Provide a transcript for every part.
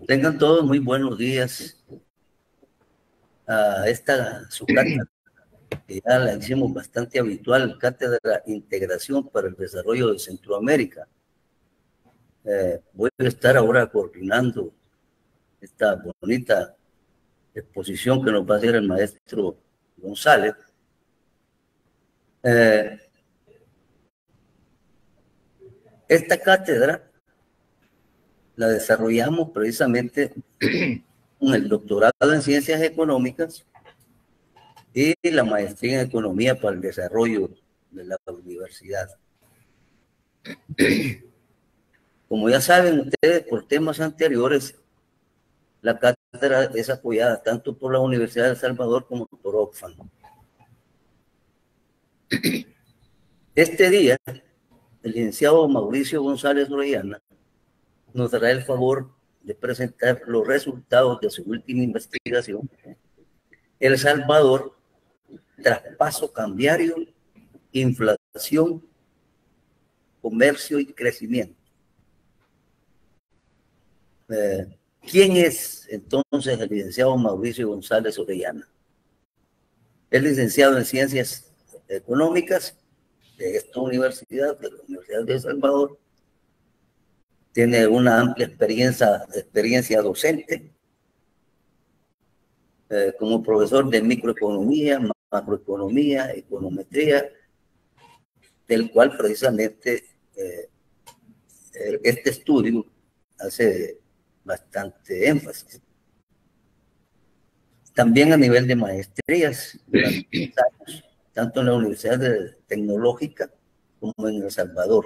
Tengan todos muy buenos días a esta su cátedra, que ya la hicimos bastante habitual, Cátedra Integración para el Desarrollo de Centroamérica. Voy a estar ahora coordinando esta bonita exposición que nos va a hacer el maestro González. Esta cátedra la desarrollamos precisamente con el doctorado en Ciencias Económicas y la maestría en Economía para el Desarrollo de la universidad. Como ya saben ustedes, por temas anteriores, la cátedra es apoyada tanto por la Universidad de El Salvador como por Oxfam. Este día, el licenciado Mauricio González Orellana nos dará el favor de presentar los resultados de su última investigación, El Salvador, traspaso cambiario, inflación, comercio y crecimiento. ¿Quién es entonces el licenciado Mauricio González Orellana? Es licenciado en Ciencias Económicas de esta universidad, de la Universidad de El Salvador. Tiene una amplia experiencia docente como profesor de microeconomía, macroeconomía, econometría, del cual precisamente este estudio hace bastante énfasis. También a nivel de maestrías, durante años, tanto en la Universidad Tecnológica como en El Salvador.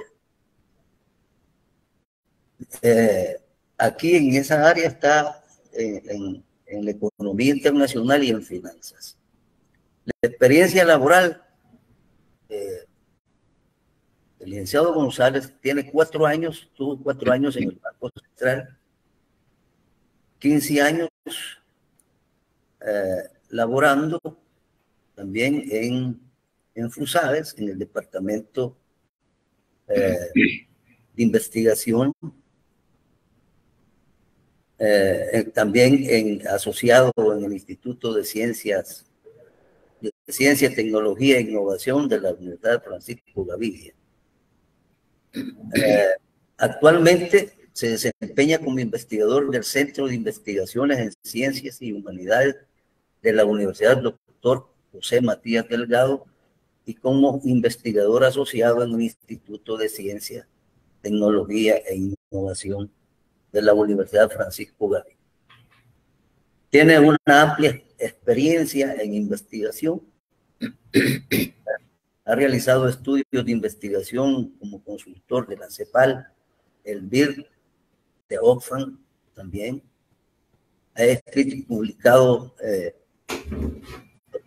Aquí en esa área está en la economía internacional y en finanzas. La experiencia laboral, el licenciado González tiene 4 años, tuvo 4 años en el Banco Central, 15 años laborando también en FUSADES, en el departamento de investigación, también asociado en el Instituto de Ciencia, Tecnología e Innovación de la Universidad Francisco Gavidia. Actualmente se desempeña como investigador del Centro de Investigaciones en Ciencias y Humanidades de la Universidad Dr. José Matías Delgado y como investigador asociado en el Instituto de Ciencia, Tecnología e Innovación de la Universidad Francisco Gavidia. Tiene una amplia experiencia en investigación. Ha realizado estudios de investigación como consultor de la CEPAL, el BIR, de Oxfam también. Ha escrito y publicado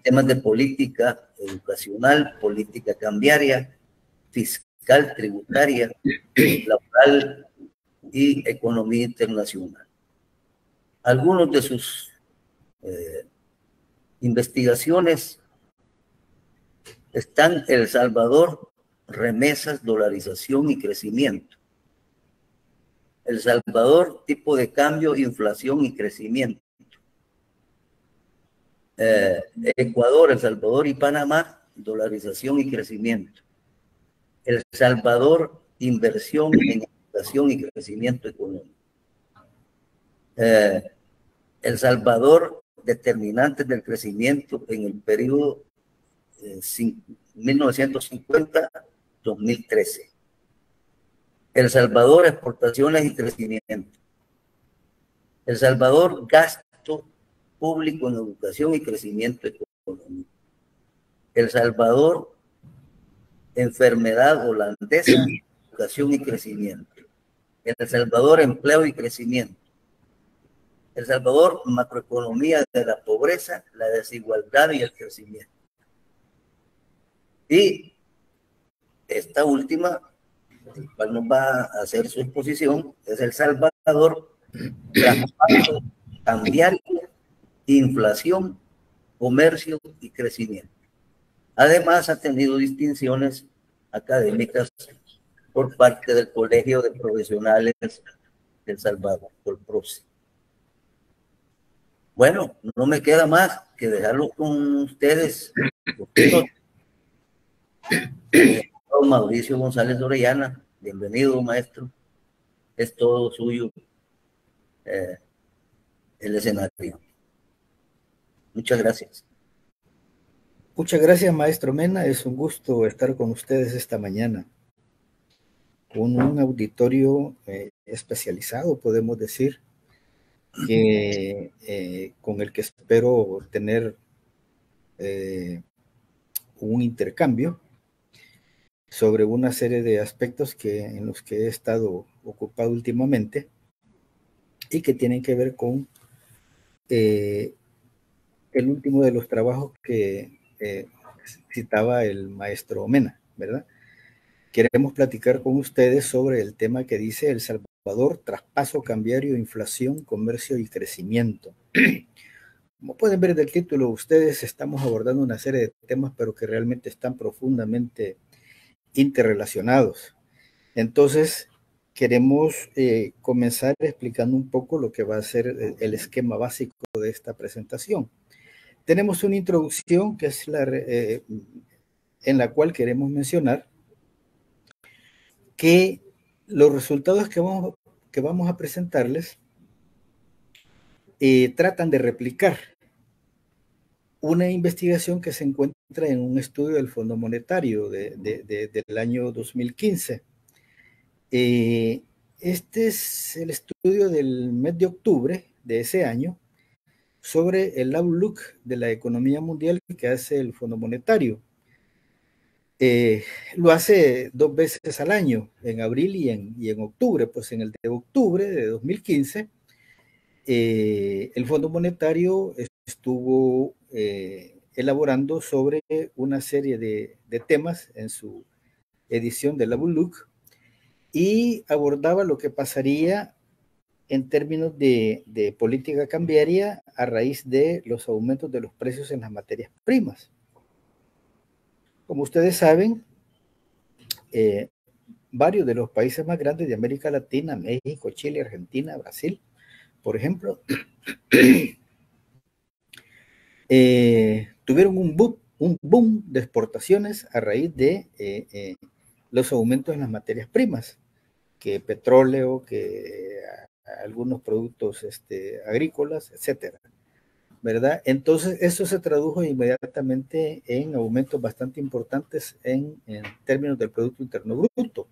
temas de política educacional, política cambiaria, fiscal, tributaria, laboral y economía internacional. Algunos de sus investigaciones están El Salvador, remesas, dolarización y crecimiento. El Salvador, tipo de cambio, inflación y crecimiento. Ecuador, El Salvador y Panamá, dolarización y crecimiento. El Salvador, inversión en educación y crecimiento económico. El Salvador, determinantes del crecimiento en el periodo 1950-2013. El Salvador, exportaciones y crecimiento. El Salvador, gasto público en educación y crecimiento económico. El Salvador, enfermedad holandesa, educación y crecimiento. El Salvador, empleo y crecimiento. El Salvador, macroeconomía de la pobreza, la desigualdad y el crecimiento. Y esta última, el cual nos va a hacer su exposición, es El Salvador, traspaso cambiario, inflación, comercio y crecimiento. Además, ha tenido distinciones académicas por parte del Colegio de Profesionales del Salvador, por PROCE. bueno, no me queda más que dejarlo con ustedes. Mauricio González Orellana, bienvenido, maestro. Es todo suyo el escenario. Muchas gracias. Muchas gracias, maestro Mena. Es un gusto estar con ustedes esta mañana. Con un auditorio especializado, podemos decir, que con el que espero tener un intercambio sobre una serie de aspectos en los que he estado ocupado últimamente y que tienen que ver con el último de los trabajos que citaba el maestro Mena, ¿verdad? Queremos platicar con ustedes sobre el tema que dice El Salvador, traspaso cambiario, inflación, comercio y crecimiento. Como pueden ver del título, ustedes estamos abordando una serie de temas, pero que realmente están profundamente interrelacionados. Entonces, queremos comenzar explicando un poco lo que va a ser el esquema básico de esta presentación. Tenemos una introducción que es en la cual queremos mencionar que los resultados que vamos a presentarles tratan de replicar una investigación que se encuentra en un estudio del Fondo Monetario del año 2015. Este es el estudio del mes de octubre de ese año sobre el outlook de la economía mundial que hace el Fondo Monetario. Lo hace 2 veces al año, en abril y en octubre. Pues en el de octubre de 2015, el Fondo Monetario estuvo elaborando sobre una serie de temas en su edición del Outlook y abordaba lo que pasaría en términos de política cambiaria a raíz de los aumentos de los precios en las materias primas. Como ustedes saben, varios de los países más grandes de América Latina, México, Chile, Argentina, Brasil, por ejemplo, tuvieron un boom de exportaciones a raíz de los aumentos en las materias primas, que petróleo, que algunos productos agrícolas, etcétera, ¿verdad? Entonces, eso se tradujo inmediatamente en aumentos bastante importantes en términos del Producto Interno Bruto.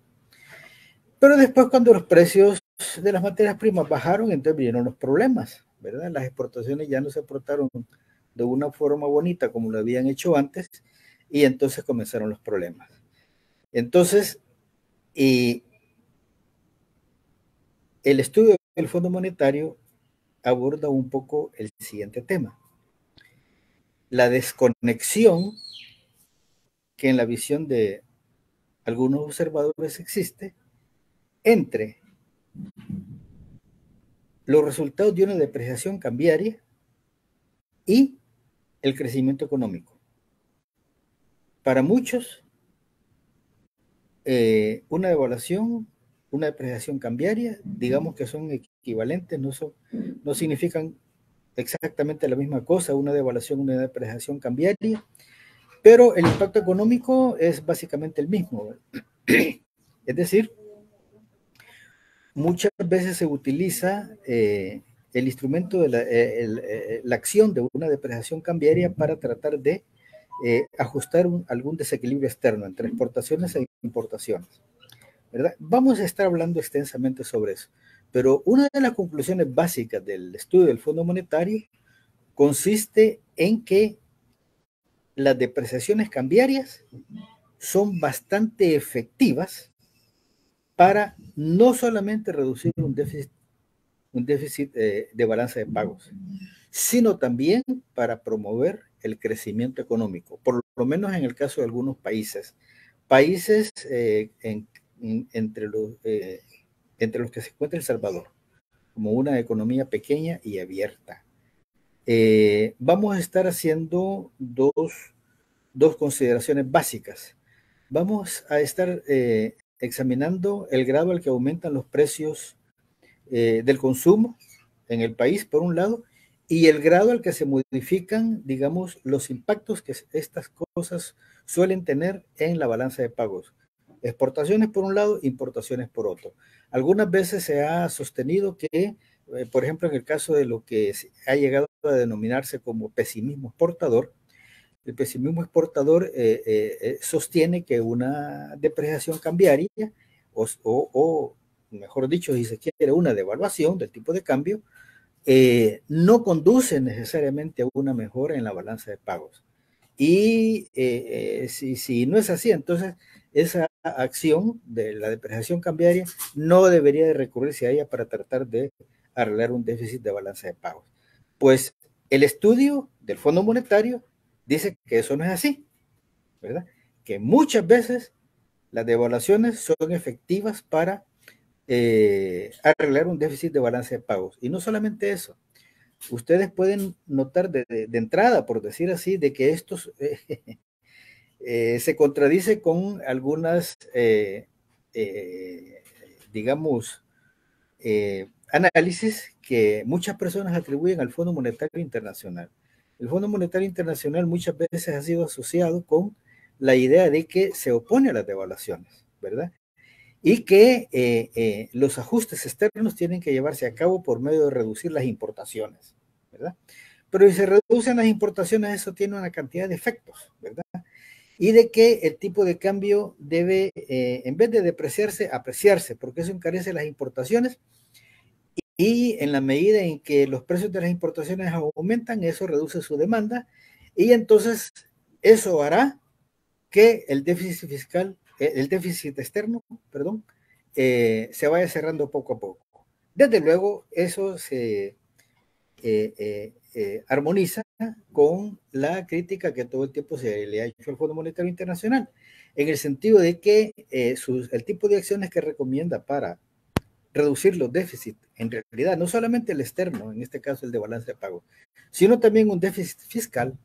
Pero después, cuando los precios de las materias primas bajaron, entonces vinieron los problemas, ¿verdad? Las exportaciones ya no se exportaron de una forma bonita como lo habían hecho antes, y entonces comenzaron los problemas. Entonces, el estudio del Fondo Monetario aborda un poco el siguiente tema: la desconexión que en la visión de algunos observadores existe entre los resultados de una depreciación cambiaria y el crecimiento económico. Para muchos, una devaluación, una depreciación cambiaria, digamos que son equivalentes, no significan exactamente la misma cosa, una devaluación, una depreciación cambiaria, pero el impacto económico es básicamente el mismo. Es decir, muchas veces se utiliza el instrumento de la acción de una depreciación cambiaria para tratar de ajustar algún desequilibrio externo entre exportaciones e importaciones, ¿verdad? Vamos a estar hablando extensamente sobre eso, pero una de las conclusiones básicas del estudio del Fondo Monetario consiste en que las depreciaciones cambiarias son bastante efectivas para no solamente reducir un déficit de balanza de pagos, sino también para promover el crecimiento económico, por lo menos en el caso de algunos países entre los que se encuentra El Salvador, como una economía pequeña y abierta. Vamos a estar haciendo dos consideraciones básicas. Vamos a estar examinando el grado al que aumentan los precios del consumo en el país, por un lado, y el grado al que se modifican, digamos, los impactos que estas cosas suelen tener en la balanza de pagos. Exportaciones por un lado, importaciones por otro. Algunas veces se ha sostenido que, por ejemplo, en el caso de lo que ha llegado a denominarse como pesimismo exportador, el pesimismo exportador sostiene que una depreciación cambiaria o, mejor dicho, si se quiere, una devaluación del tipo de cambio, no conduce necesariamente a una mejora en la balanza de pagos. Y si no es así, entonces esa acción de la depreciación cambiaria no debería de recurrirse a ella para tratar de arreglar un déficit de balanza de pagos. Pues el estudio del Fondo Monetario dice que eso no es así, ¿verdad? Que muchas veces las devaluaciones son efectivas para arreglar un déficit de balance de pagos. Y no solamente eso, ustedes pueden notar de entrada, por decir así, de que esto se contradice con algunas, digamos, análisis que muchas personas atribuyen al Fondo Monetario Internacional. El Fondo Monetario Internacional muchas veces ha sido asociado con la idea de que se opone a las devaluaciones, ¿verdad? Y que los ajustes externos tienen que llevarse a cabo por medio de reducir las importaciones, ¿verdad? Pero si se reducen las importaciones, eso tiene una cantidad de efectos, ¿verdad? Y de que el tipo de cambio debe, en vez de depreciarse, apreciarse, porque eso encarece las importaciones y en la medida en que los precios de las importaciones aumentan, eso reduce su demanda y entonces eso hará que el déficit fiscal, el déficit externo, perdón, se vaya cerrando poco a poco. Desde luego, eso se armoniza con la crítica que todo el tiempo se le ha hecho al Fondo Monetario Internacional, en el sentido de que el tipo de acciones que recomienda para reducir los déficits, en realidad, no solamente el externo, en este caso el de balance de pago, sino también un déficit fiscal,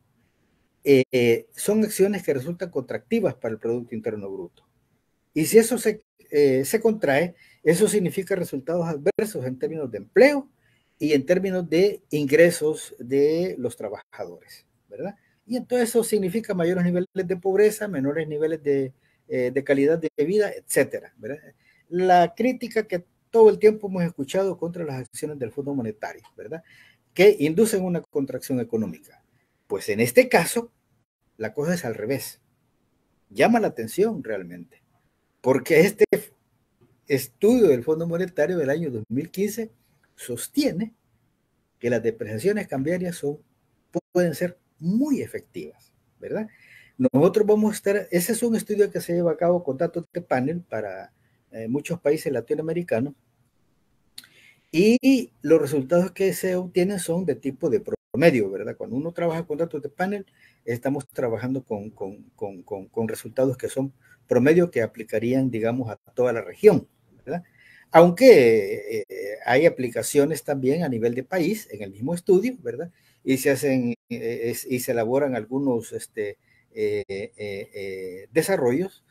son acciones que resultan contractivas para el Producto Interno Bruto. Y si eso se contrae, eso significa resultados adversos en términos de empleo y en términos de ingresos de los trabajadores, ¿verdad? Y entonces eso significa mayores niveles de pobreza, menores niveles de calidad de vida, etcétera, ¿verdad? La crítica que todo el tiempo hemos escuchado contra las acciones del Fondo Monetario, ¿verdad? Que inducen una contracción económica. Pues en este caso, la cosa es al revés. Llama la atención realmente, porque este estudio del Fondo Monetario del año 2015 sostiene que las depreciaciones cambiarias pueden ser muy efectivas, ¿verdad? Nosotros vamos a estar, ese es un estudio que se lleva a cabo con datos de panel para muchos países latinoamericanos y los resultados que se obtienen son de tipo de promedio, ¿verdad? Cuando uno trabaja con datos de panel, estamos trabajando con resultados que son promedio que aplicarían, digamos, a toda la región, ¿verdad? Aunque hay aplicaciones también a nivel de país en el mismo estudio, ¿verdad? Y se hacen y se elaboran algunos desarrollos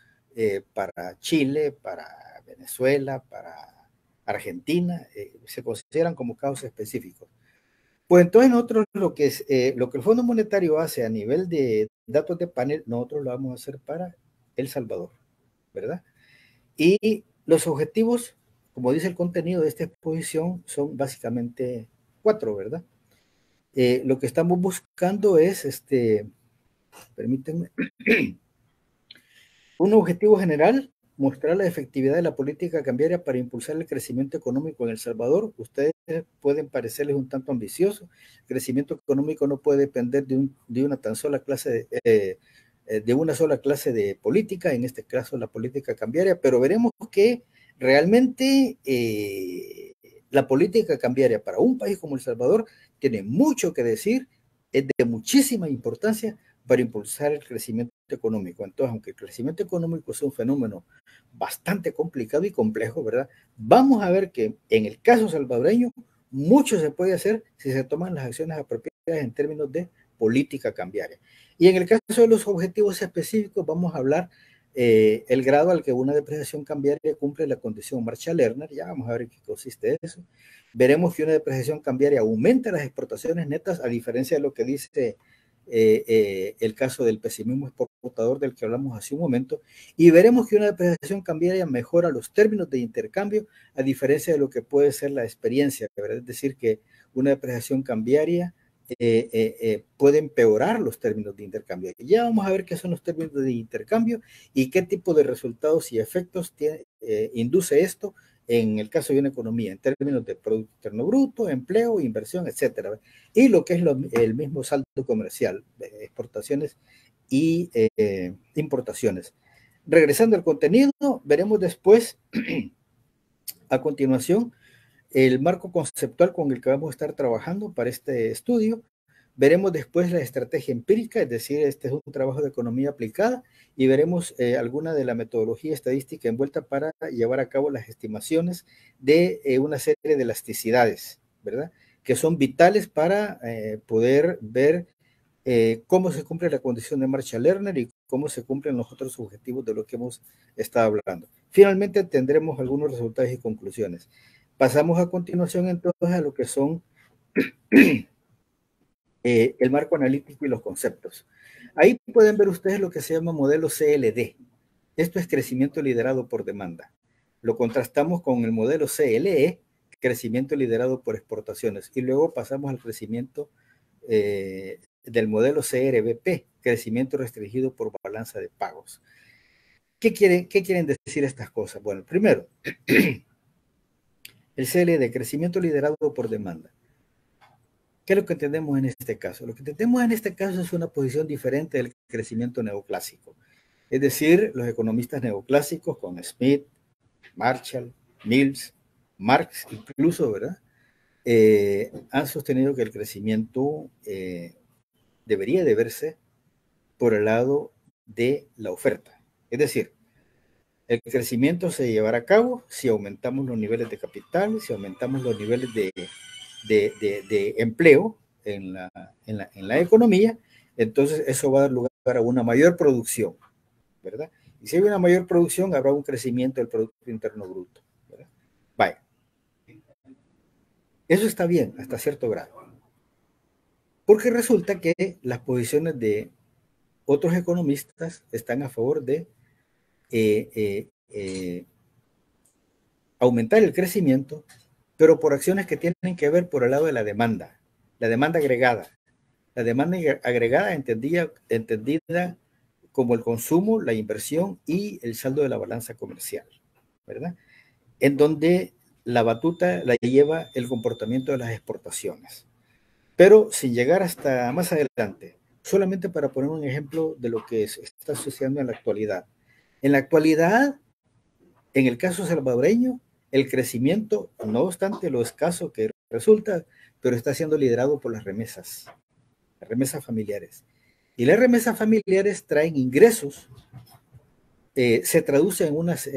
para Chile, para Venezuela, para Argentina, se consideran como casos específicos. Pues entonces nosotros lo que el Fondo Monetario hace a nivel de datos de panel, nosotros lo vamos a hacer para El Salvador, ¿verdad? Y los objetivos, como dice el contenido de esta exposición, son básicamente 4, ¿verdad? Lo que estamos buscando es, permítanme, un objetivo general, mostrar la efectividad de la política cambiaria para impulsar el crecimiento económico en El Salvador. Ustedes pueden parecerles un tanto ambiciosos. El crecimiento económico no puede depender de una sola clase de política, en este caso la política cambiaria, pero veremos que realmente la política cambiaria para un país como El Salvador tiene mucho que decir, es de muchísima importancia para impulsar el crecimiento económico. Entonces, aunque el crecimiento económico es un fenómeno bastante complicado y complejo, ¿verdad? Vamos a ver que en el caso salvadoreño mucho se puede hacer si se toman las acciones apropiadas en términos de política cambiaria. Y en el caso de los objetivos específicos vamos a hablar el grado al que una depreciación cambiaria cumple la condición Marshall-Lerner. Ya vamos a ver en qué consiste eso. Veremos que una depreciación cambiaria aumenta las exportaciones netas, a diferencia de lo que dice el caso del pesimismo exportador del que hablamos hace un momento, y veremos que una depreciación cambiaria mejora los términos de intercambio, a diferencia de lo que puede ser la experiencia, ¿verdad? Es decir, que una depreciación cambiaria puede empeorar los términos de intercambio. Ya vamos a ver qué son los términos de intercambio y qué tipo de resultados y efectos induce esto en el caso de una economía, en términos de Producto Interno Bruto, empleo, inversión, etcétera. Y lo que es el mismo saldo comercial, exportaciones y importaciones. Regresando al contenido, veremos después, a continuación, el marco conceptual con el que vamos a estar trabajando para este estudio. Veremos después la estrategia empírica, es decir, este es un trabajo de economía aplicada, y veremos alguna de la metodología estadística envuelta para llevar a cabo las estimaciones de una serie de elasticidades, ¿verdad? Que son vitales para poder ver cómo se cumple la condición de Marshall-Lerner y cómo se cumplen los otros objetivos de lo que hemos estado hablando. Finalmente tendremos algunos resultados y conclusiones. Pasamos a continuación entonces a lo que son el marco analítico y los conceptos. Ahí pueden ver ustedes lo que se llama modelo CLD. Esto es crecimiento liderado por demanda. Lo contrastamos con el modelo CLE, crecimiento liderado por exportaciones, y luego pasamos al crecimiento del modelo CRBP, crecimiento restringido por balanza de pagos. ¿Qué quieren decir estas cosas? Bueno, primero, el CLD, crecimiento liderado por demanda. ¿Qué es lo que entendemos en este caso? Lo que entendemos en este caso es una posición diferente del crecimiento neoclásico. Es decir, los economistas neoclásicos con Smith, Marshall, Mills, Marx incluso, ¿verdad? Han sostenido que el crecimiento debería de verse por el lado de la oferta. Es decir, el crecimiento se llevará a cabo si aumentamos los niveles de capital, si aumentamos los niveles de empleo en la economía, entonces eso va a dar lugar a una mayor producción, ¿verdad? Y si hay una mayor producción, habrá un crecimiento del Producto Interno Bruto, ¿verdad? Vaya. Eso está bien hasta cierto grado. Porque resulta que las posiciones de otros economistas están a favor de aumentar el crecimiento, pero por acciones que tienen que ver por el lado de la demanda agregada. La demanda agregada entendida como el consumo, la inversión y el saldo de la balanza comercial, ¿verdad? En donde la batuta la lleva el comportamiento de las exportaciones. Pero sin llegar hasta más adelante, solamente para poner un ejemplo de lo que está sucediendo en la actualidad. En la actualidad, en el caso salvadoreño, el crecimiento, no obstante lo escaso que resulta, pero está siendo liderado por las remesas familiares. Y las remesas familiares traen ingresos, se traducen en unas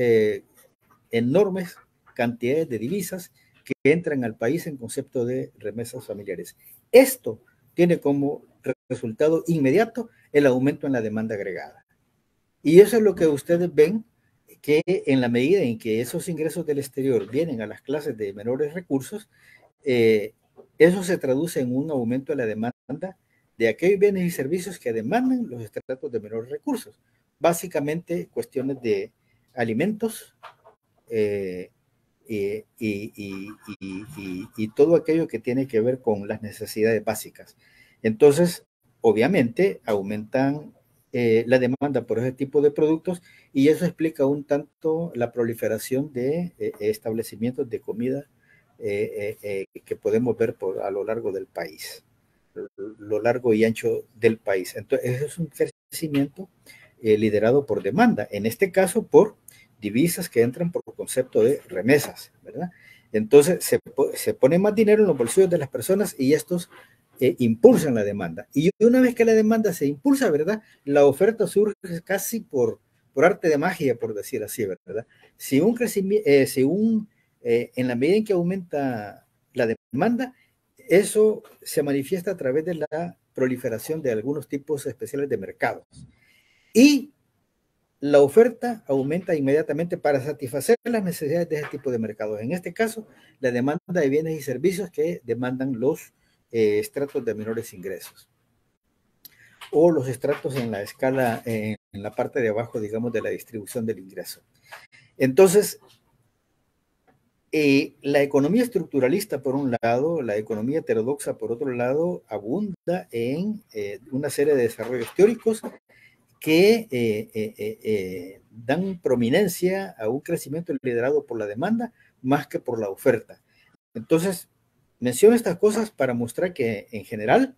enormes cantidades de divisas que entran al país en concepto de remesas familiares. Esto tiene como resultado inmediato el aumento en la demanda agregada. Y eso es lo que ustedes ven, que en la medida en que esos ingresos del exterior vienen a las clases de menores recursos, eso se traduce en un aumento de la demanda de aquellos bienes y servicios que demandan los estratos de menores recursos. Básicamente cuestiones de alimentos y todo aquello que tiene que ver con las necesidades básicas. Entonces, obviamente, aumentan la demanda por ese tipo de productos y eso explica un tanto la proliferación de establecimientos de comida que podemos ver a lo largo del país, lo largo y ancho del país. Entonces, eso es un crecimiento liderado por demanda, en este caso por divisas que entran por concepto de remesas, ¿verdad? Entonces se pone más dinero en los bolsillos de las personas y estos impulsan la demanda. Y una vez que la demanda se impulsa, ¿verdad? La oferta surge casi por arte de magia, por decir así, ¿verdad? Si un crecimiento, en la medida en que aumenta la demanda, eso se manifiesta a través de la proliferación de algunos tipos especiales de mercados. Y la oferta aumenta inmediatamente para satisfacer las necesidades de ese tipo de mercados. En este caso, la demanda de bienes y servicios que demandan los estratos de menores ingresos o los estratos en la escala, en la parte de abajo, digamos, de la distribución del ingreso. Entonces, la economía estructuralista, por un lado, la economía heterodoxa, por otro lado, abunda en una serie de desarrollos teóricos que dan prominencia a un crecimiento liderado por la demanda más que por la oferta. Entonces, menciono estas cosas para mostrar que en general,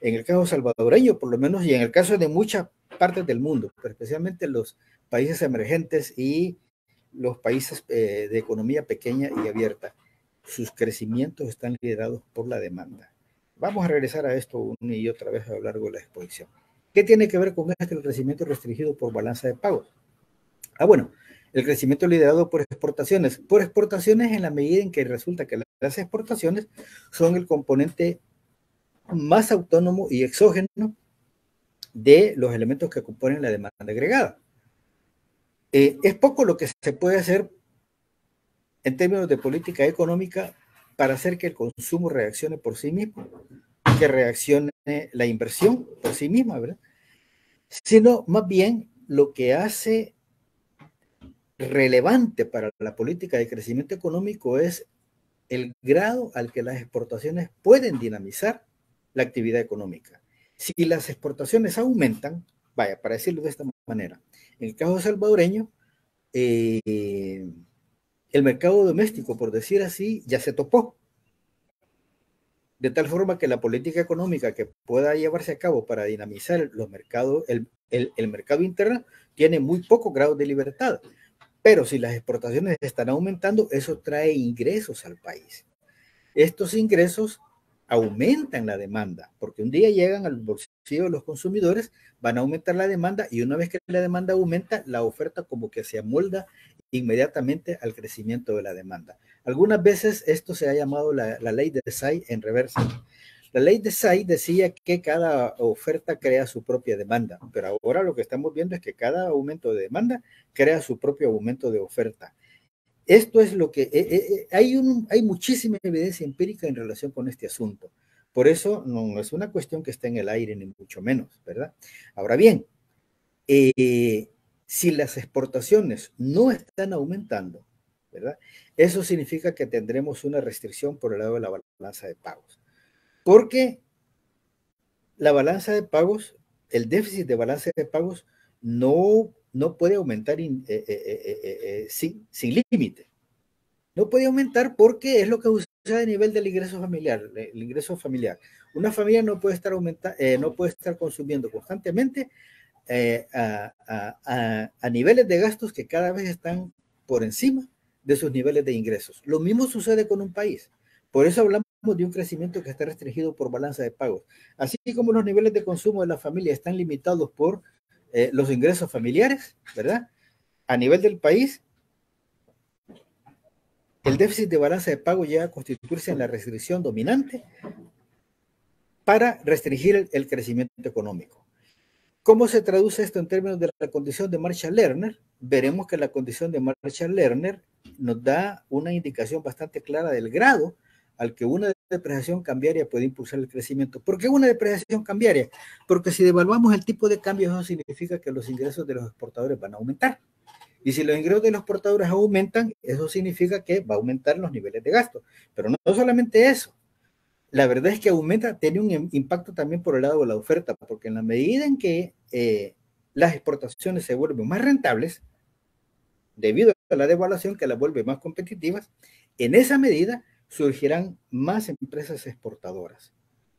en el caso salvadoreño, por lo menos, y en el caso de muchas partes del mundo, pero especialmente los países emergentes y los países de economía pequeña y abierta, sus crecimientos están liderados por la demanda. Vamos a regresar a esto una y otra vez a lo largo de la exposición. ¿Qué tiene que ver con esto el crecimiento restringido por balanza de pagos? Bueno, el crecimiento liderado por exportaciones. Por exportaciones en la medida en que resulta que las exportaciones son el componente más autónomo y exógeno de los elementos que componen la demanda agregada. Es poco lo que se puede hacer en términos de política económica para hacer que el consumo reaccione por sí mismo, que reaccione la inversión por sí misma, ¿verdad? Sino más bien lo que hace relevante para la política de crecimiento económico es el grado al que las exportaciones pueden dinamizar la actividad económica. Si las exportaciones aumentan, vaya, para decirlo de esta manera, en el caso salvadoreño, el mercado doméstico, por decir así, ya se topó. De tal forma que la política económica que pueda llevarse a cabo para dinamizar los mercados, el mercado interno, tiene muy poco grado de libertad. Pero si las exportaciones están aumentando, eso trae ingresos al país. Estos ingresos aumentan la demanda, porque un día llegan al bolsillo de los consumidores, van a aumentar la demanda y una vez que la demanda aumenta, la oferta como que se amolda inmediatamente al crecimiento de la demanda. Algunas veces esto se ha llamado la ley de Say en reversa. La ley de Say decía que cada oferta crea su propia demanda, pero ahora lo que estamos viendo es que cada aumento de demanda crea su propio aumento de oferta. Esto es lo que hay muchísima evidencia empírica en relación con este asunto. Por eso no es una cuestión que esté en el aire, ni mucho menos, ¿verdad? Ahora bien, si las exportaciones no están aumentando, ¿verdad? Eso significa que tendremos una restricción por el lado de la balanza de pagos. Porque la balanza de pagos, el déficit de balanza de pagos no puede aumentar sin límite. No puede aumentar porque es lo que sucede a nivel del ingreso familiar. El ingreso familiar. Una familia no puede estar no puede estar consumiendo constantemente a niveles de gastos que cada vez están por encima de sus niveles de ingresos. Lo mismo sucede con un país. Por eso hablamos de un crecimiento que está restringido por balanza de pagos. Así como los niveles de consumo de la familia están limitados por los ingresos familiares, ¿verdad? A nivel del país, el déficit de balanza de pago llega a constituirse en la restricción dominante para restringir el crecimiento económico. ¿Cómo se traduce esto en términos de la condición de Marshall-Lerner? Veremos que la condición de Marshall-Lerner nos da una indicación bastante clara del grado al que una depreciación cambiaria puede impulsar el crecimiento. ¿Por qué una depreciación cambiaria? Porque si devaluamos el tipo de cambio, eso significa que los ingresos de los exportadores van a aumentar. Y si los ingresos de los exportadores aumentan, eso significa que va a aumentar los niveles de gasto. Pero no solamente eso. La verdad es que aumenta, tiene un impacto también por el lado de la oferta, porque en la medida en que las exportaciones se vuelven más rentables, debido a la devaluación que las vuelve más competitivas, en esa medida surgirán más empresas exportadoras.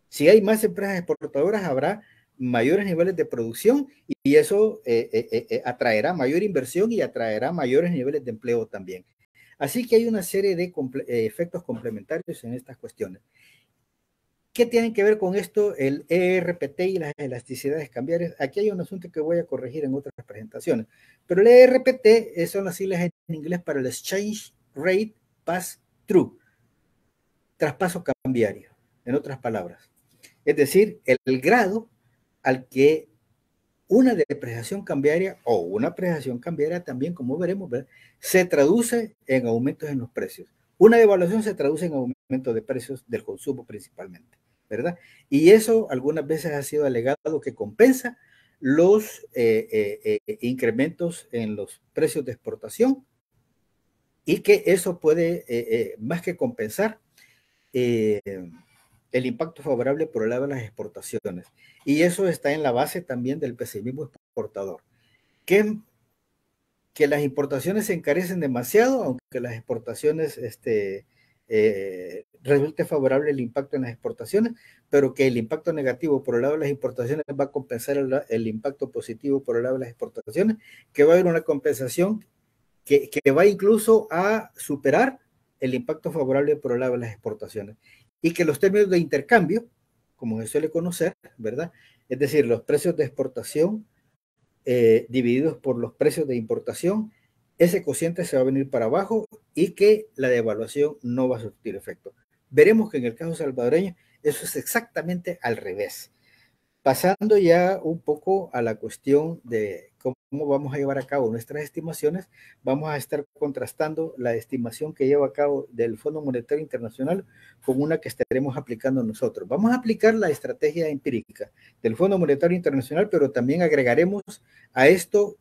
Si hay más empresas exportadoras, habrá mayores niveles de producción y eso atraerá mayor inversión y atraerá mayores niveles de empleo también. Así que hay una serie de efectos complementarios en estas cuestiones. ¿Qué tienen que ver con esto el ERPT y las elasticidades cambiarias? Aquí hay un asunto que voy a corregir en otras presentaciones, pero el ERPT son las siglas en inglés para el Exchange Rate Pass-Through, traspaso cambiario, en otras palabras. Es decir, el grado al que una depreciación cambiaria o una apreciación cambiaria también, como veremos, ¿verdad?, se traduce en aumentos en los precios. Una devaluación se traduce en aumento de precios del consumo principalmente, ¿verdad? Y eso algunas veces ha sido alegado que compensa los incrementos en los precios de exportación y que eso puede, más que compensar, eh, el impacto favorable por el lado de las exportaciones. Y eso está en la base también del pesimismo exportador. Que las importaciones se encarecen demasiado, aunque las exportaciones resulte favorable el impacto en las exportaciones, pero que el impacto negativo por el lado de las importaciones va a compensar el impacto positivo por el lado de las exportaciones, que va a haber una compensación que va incluso a superar el impacto favorable por el lado de las exportaciones. Y que los términos de intercambio, como se suele conocer, ¿verdad? Es decir, los precios de exportación divididos por los precios de importación, ese cociente se va a venir para abajo y que la devaluación no va a surtir efecto. Veremos que en el caso salvadoreño eso es exactamente al revés. Pasando ya un poco a la cuestión de cómo vamos a llevar a cabo nuestras estimaciones, vamos a estar contrastando la estimación que lleva a cabo del Fondo Monetario Internacional con una que estaremos aplicando nosotros. Vamos a aplicar la estrategia empírica del Fondo Monetario Internacional, pero también agregaremos a esto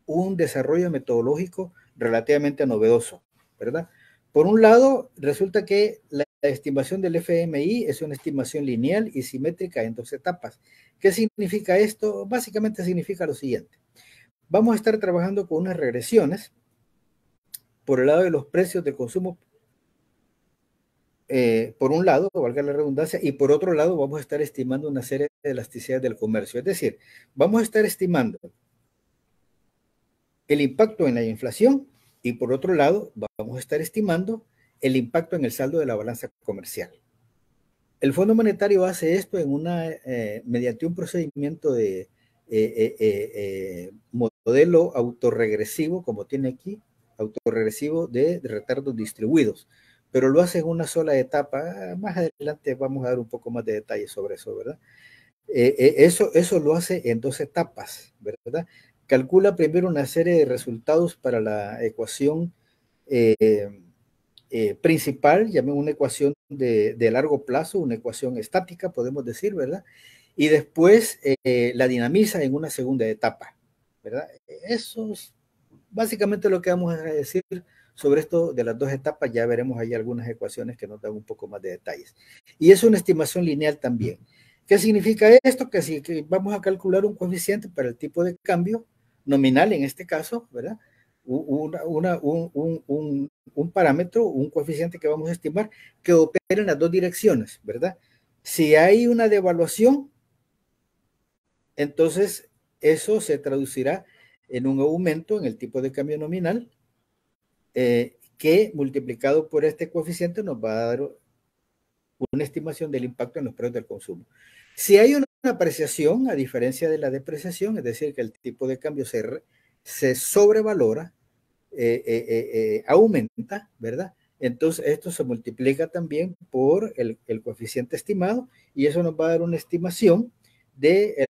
un desarrollo metodológico relativamente novedoso, ¿verdad? Por un lado, resulta que la estimación del FMI es una estimación lineal y simétrica en 2 etapas. ¿Qué significa esto? Básicamente significa lo siguiente. Vamos a estar trabajando con unas regresiones por el lado de los precios de consumo, por un lado, valga la redundancia, y por otro lado vamos a estar estimando una serie de elasticidades del comercio. Es decir, vamos a estar estimando el impacto en la inflación y por otro lado vamos a estar estimando el impacto en el saldo de la balanza comercial. El Fondo Monetario hace esto mediante un procedimiento de modelo autorregresivo, como tiene aquí, autorregresivo de retardos distribuidos, pero lo hace en una sola etapa. Más adelante vamos a dar un poco más de detalles sobre eso, ¿verdad? Eso lo hace en 2 etapas, ¿verdad? Calcula primero una serie de resultados para la ecuación principal, llamen una ecuación de largo plazo, una ecuación estática, podemos decir, ¿verdad? Y después la dinamiza en una segunda etapa, ¿verdad? Eso es básicamente lo que vamos a decir sobre esto de las 2 etapas. Ya veremos ahí algunas ecuaciones que nos dan un poco más de detalles. Y es una estimación lineal también. ¿Qué significa esto? Que si vamos a calcular un coeficiente para el tipo de cambio nominal en este caso, ¿verdad? Un parámetro, un coeficiente que vamos a estimar que opere en las 2 direcciones, ¿verdad? Si hay una devaluación, entonces eso se traducirá en un aumento en el tipo de cambio nominal, que multiplicado por este coeficiente nos va a dar una estimación del impacto en los precios del consumo. Si hay una apreciación, a diferencia de la depreciación, es decir, que el tipo de cambio se sobrevalora, aumenta, ¿verdad? Entonces esto se multiplica también por el coeficiente estimado y eso nos va a dar una estimación de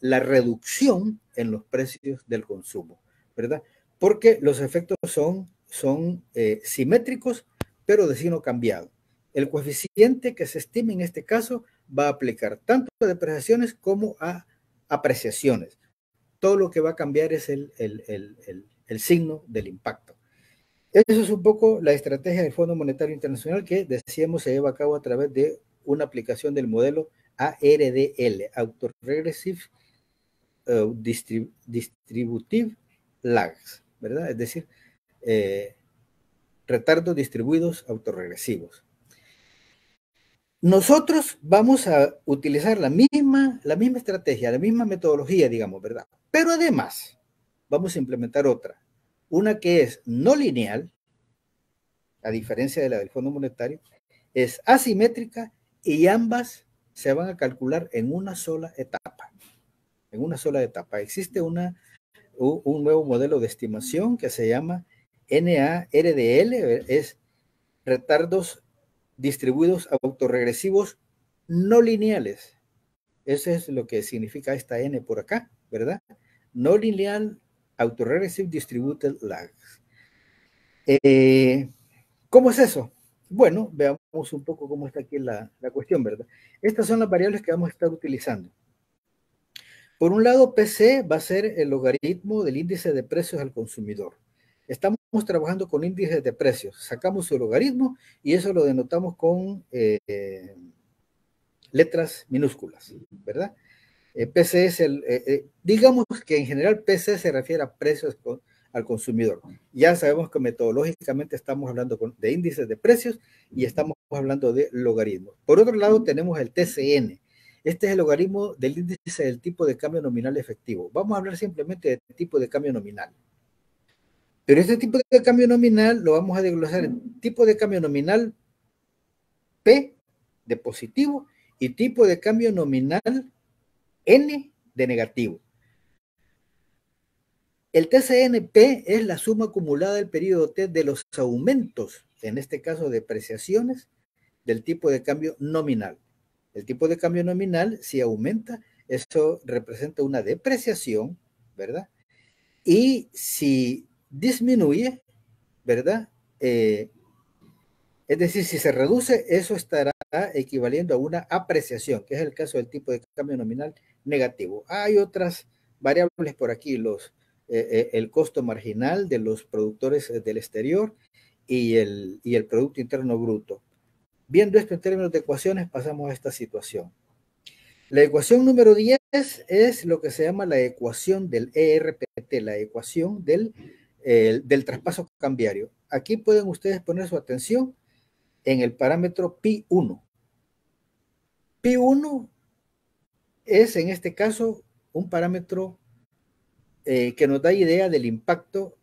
la reducción en los precios del consumo, ¿verdad? Porque los efectos son simétricos, pero de signo cambiado. El coeficiente que se estime en este caso va a aplicar tanto a depreciaciones como a apreciaciones. Todo lo que va a cambiar es el signo del impacto. Eso es un poco la estrategia del Fondo Monetario Internacional que decíamos se lleva a cabo a través de una aplicación del modelo ARDL, Autoregressive Distributive Lags, ¿verdad? Es decir, retardos distribuidos autorregresivos. Nosotros vamos a utilizar la misma estrategia, la misma metodología, digamos, ¿verdad? Pero además vamos a implementar otra, una que es no lineal, a diferencia de la del Fondo Monetario, es asimétrica y ambas se van a calcular en una sola etapa. En una sola etapa. Existe un nuevo modelo de estimación que se llama NARDL, es retardos distribuidos autorregresivos no lineales. Eso es lo que significa esta N por acá, ¿verdad? Non-linear autoregressive distributed lags. ¿Cómo es eso? Bueno, veamos un poco cómo está aquí la cuestión, ¿verdad? Estas son las variables que vamos a estar utilizando. Por un lado, PC va a ser el logaritmo del índice de precios al consumidor. Estamos trabajando con índices de precios. Sacamos su logaritmo y eso lo denotamos con letras minúsculas, ¿verdad? PC es digamos que en general PC se refiere a precios al consumidor. Ya sabemos que metodológicamente estamos hablando de índices de precios y estamos hablando de logaritmos. Por otro lado tenemos el TCN. Este es el logaritmo del índice del tipo de cambio nominal efectivo. Vamos a hablar simplemente de tipo de cambio nominal. Pero este tipo de cambio nominal lo vamos a desglosar en tipo de cambio nominal P de positivo y tipo de cambio nominal N de negativo. El TCNP es la suma acumulada del periodo T de los aumentos, en este caso depreciaciones, del tipo de cambio nominal. El tipo de cambio nominal, si aumenta, eso representa una depreciación, ¿verdad? Y si disminuye, ¿verdad? Es decir, si se reduce, eso estará equivaliendo a una apreciación, que es el caso del tipo de cambio nominal negativo. Hay otras variables por aquí, el costo marginal de los productores del exterior y el Producto Interno Bruto. Viendo esto en términos de ecuaciones, pasamos a esta situación. La ecuación número 10 es lo que se llama la ecuación del ERPT, la ecuación del traspaso cambiario. Aquí pueden ustedes poner su atención en el parámetro Pi1. Pi1 es en este caso un parámetro que nos da idea del impacto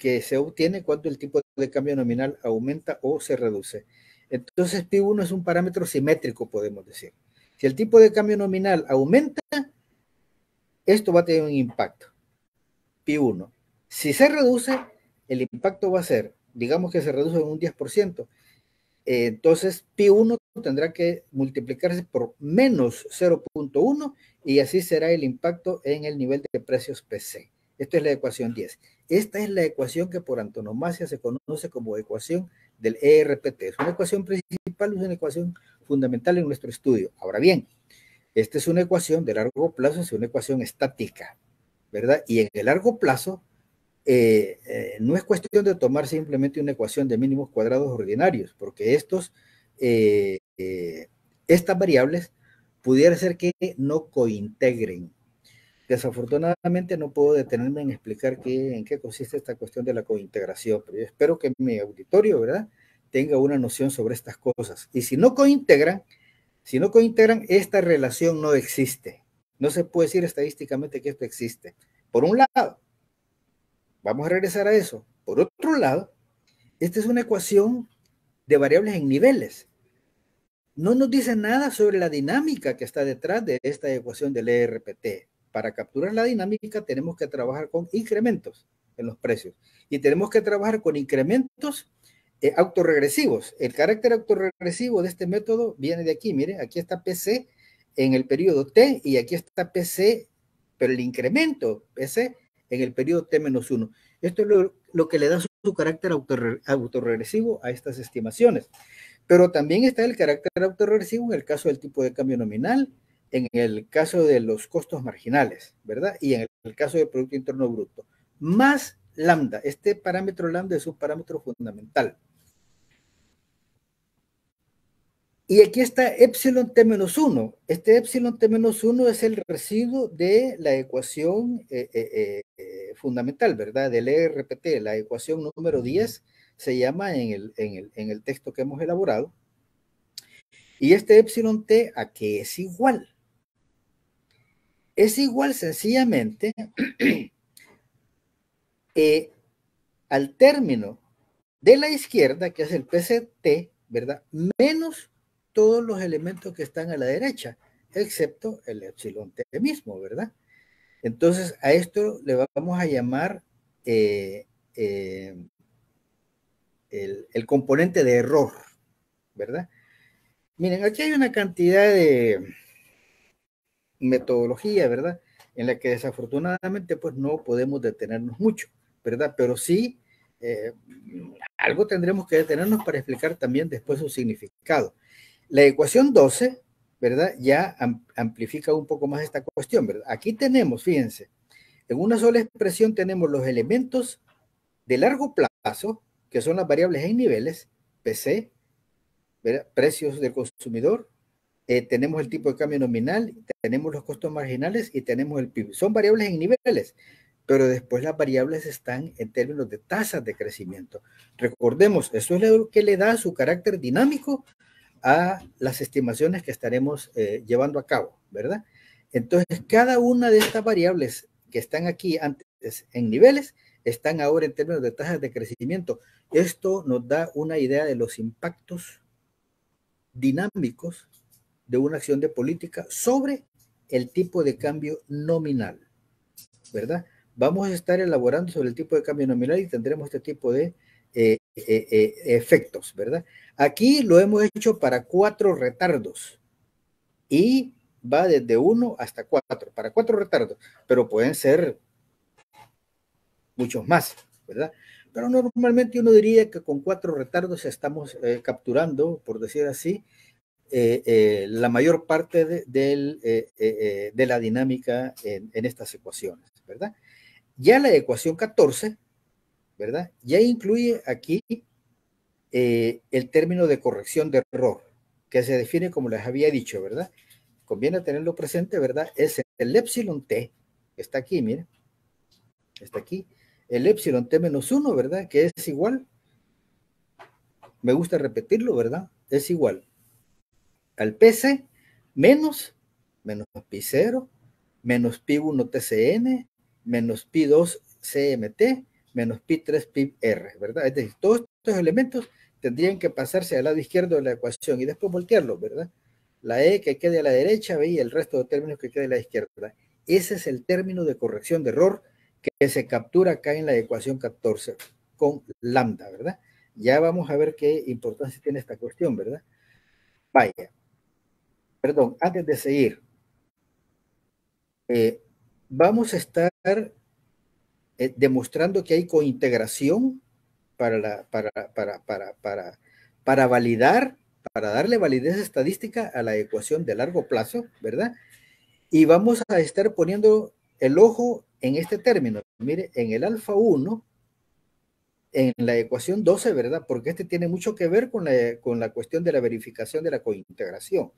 que se obtiene cuando el tipo de cambio nominal aumenta o se reduce. Entonces Pi1 es un parámetro simétrico, podemos decir. Si el tipo de cambio nominal aumenta, esto va a tener un impacto, Pi1. Si se reduce, el impacto va a ser, digamos que se reduce en un 10%, entonces Pi1 tendrá que multiplicarse por menos 0.1 y así será el impacto en el nivel de precios PC. Esto es la ecuación 10. Esta es la ecuación que por antonomasia se conoce como ecuación del ERPT. Es una ecuación principal, es una ecuación fundamental en nuestro estudio. Ahora bien, esta es una ecuación de largo plazo, es una ecuación estática, ¿verdad? Y en el largo plazo, no es cuestión de tomar simplemente una ecuación de mínimos cuadrados ordinarios, porque estas variables pudiera ser que no cointegren. Desafortunadamente no puedo detenerme en explicar en qué consiste esta cuestión de la cointegración, pero yo espero que mi auditorio, ¿verdad?, tenga una noción sobre estas cosas. Y si no cointegran, esta relación no existe. No se puede decir estadísticamente que esto existe. Por un lado, vamos a regresar a eso. Por otro lado, esta es una ecuación de variables en niveles. No nos dice nada sobre la dinámica que está detrás de esta ecuación del ERPT. Para capturar la dinámica tenemos que trabajar con incrementos en los precios y tenemos que trabajar con incrementos autorregresivos. El carácter autorregresivo de este método viene de aquí. Mire, aquí está PC en el periodo T y aquí está PC, pero el incremento PC en el periodo T-1. Esto es lo que le da su carácter autorregresivo a estas estimaciones. Pero también está el carácter autorregresivo en el caso del tipo de cambio nominal, en el caso de los costos marginales, ¿verdad? Y en el caso del Producto Interno Bruto. Más lambda. Este parámetro lambda es un parámetro fundamental. Y aquí está epsilon T-1. Este epsilon T-1 es el residuo de la ecuación fundamental, ¿verdad? Del ERPT, la ecuación número 10 se llama en el texto que hemos elaborado. Y este epsilon T, ¿a qué es igual? Es igual sencillamente al término de la izquierda, que es el PCT, ¿verdad? Menos todos los elementos que están a la derecha, excepto el epsilon T mismo, ¿verdad? Entonces, a esto le vamos a llamar el componente de error, ¿verdad? Miren, aquí hay una cantidad de metodología, ¿verdad? En la que desafortunadamente pues no podemos detenernos mucho, ¿verdad? Pero sí, algo tendremos que detenernos para explicar también después su significado. La ecuación 12, ¿verdad? Ya amplifica un poco más esta cuestión, ¿verdad? Aquí tenemos, fíjense, en una sola expresión tenemos los elementos de largo plazo, que son las variables en niveles, PC, ¿verdad? Precios del consumidor, tenemos el tipo de cambio nominal, tenemos los costos marginales y tenemos el PIB. Son variables en niveles, pero después las variables están en términos de tasas de crecimiento. Recordemos, eso es lo que le da su carácter dinámico a las estimaciones que estaremos llevando a cabo, ¿verdad? Entonces, cada una de estas variables que están aquí antes en niveles, están ahora en términos de tasas de crecimiento. Esto nos da una idea de los impactos dinámicos de una acción de política sobre el tipo de cambio nominal, ¿verdad? Vamos a estar elaborando sobre el tipo de cambio nominal y tendremos este tipo de efectos, ¿verdad? Aquí lo hemos hecho para 4 retardos y va desde 1 hasta 4, para 4 retardos, pero pueden ser muchos más, ¿verdad? Pero normalmente uno diría que con 4 retardos estamos capturando, por decir así, la mayor parte de la dinámica en estas ecuaciones, ¿verdad? Ya la ecuación 14, ¿verdad? Ya incluye aquí el término de corrección de error, que se define como les había dicho, ¿verdad? Conviene tenerlo presente, ¿verdad? Es el epsilon t, que está aquí, miren, está aquí, el epsilon t menos 1, ¿verdad? Que es igual, me gusta repetirlo, ¿verdad? Es igual al PC menos pi 0, menos pi 1 TCN, menos pi 2 CMT, menos pi 3 pi R, ¿verdad? Es decir, todos estos elementos tendrían que pasarse al lado izquierdo de la ecuación y después voltearlo, ¿verdad? La E que quede a la derecha, ¿ve? Y el resto de términos que quede a la izquierda. Ese es el término de corrección de error que se captura acá en la ecuación 14 con lambda, ¿verdad? Ya vamos a ver qué importancia tiene esta cuestión, ¿verdad? Vaya, perdón, antes de seguir, vamos a estar demostrando que hay cointegración para validar, para darle validez estadística a la ecuación de largo plazo, ¿verdad? Y vamos a estar poniendo el ojo en este término, mire, en el alfa 1, en la ecuación 12, ¿verdad? Porque este tiene mucho que ver con la cuestión de la verificación de la cointegración.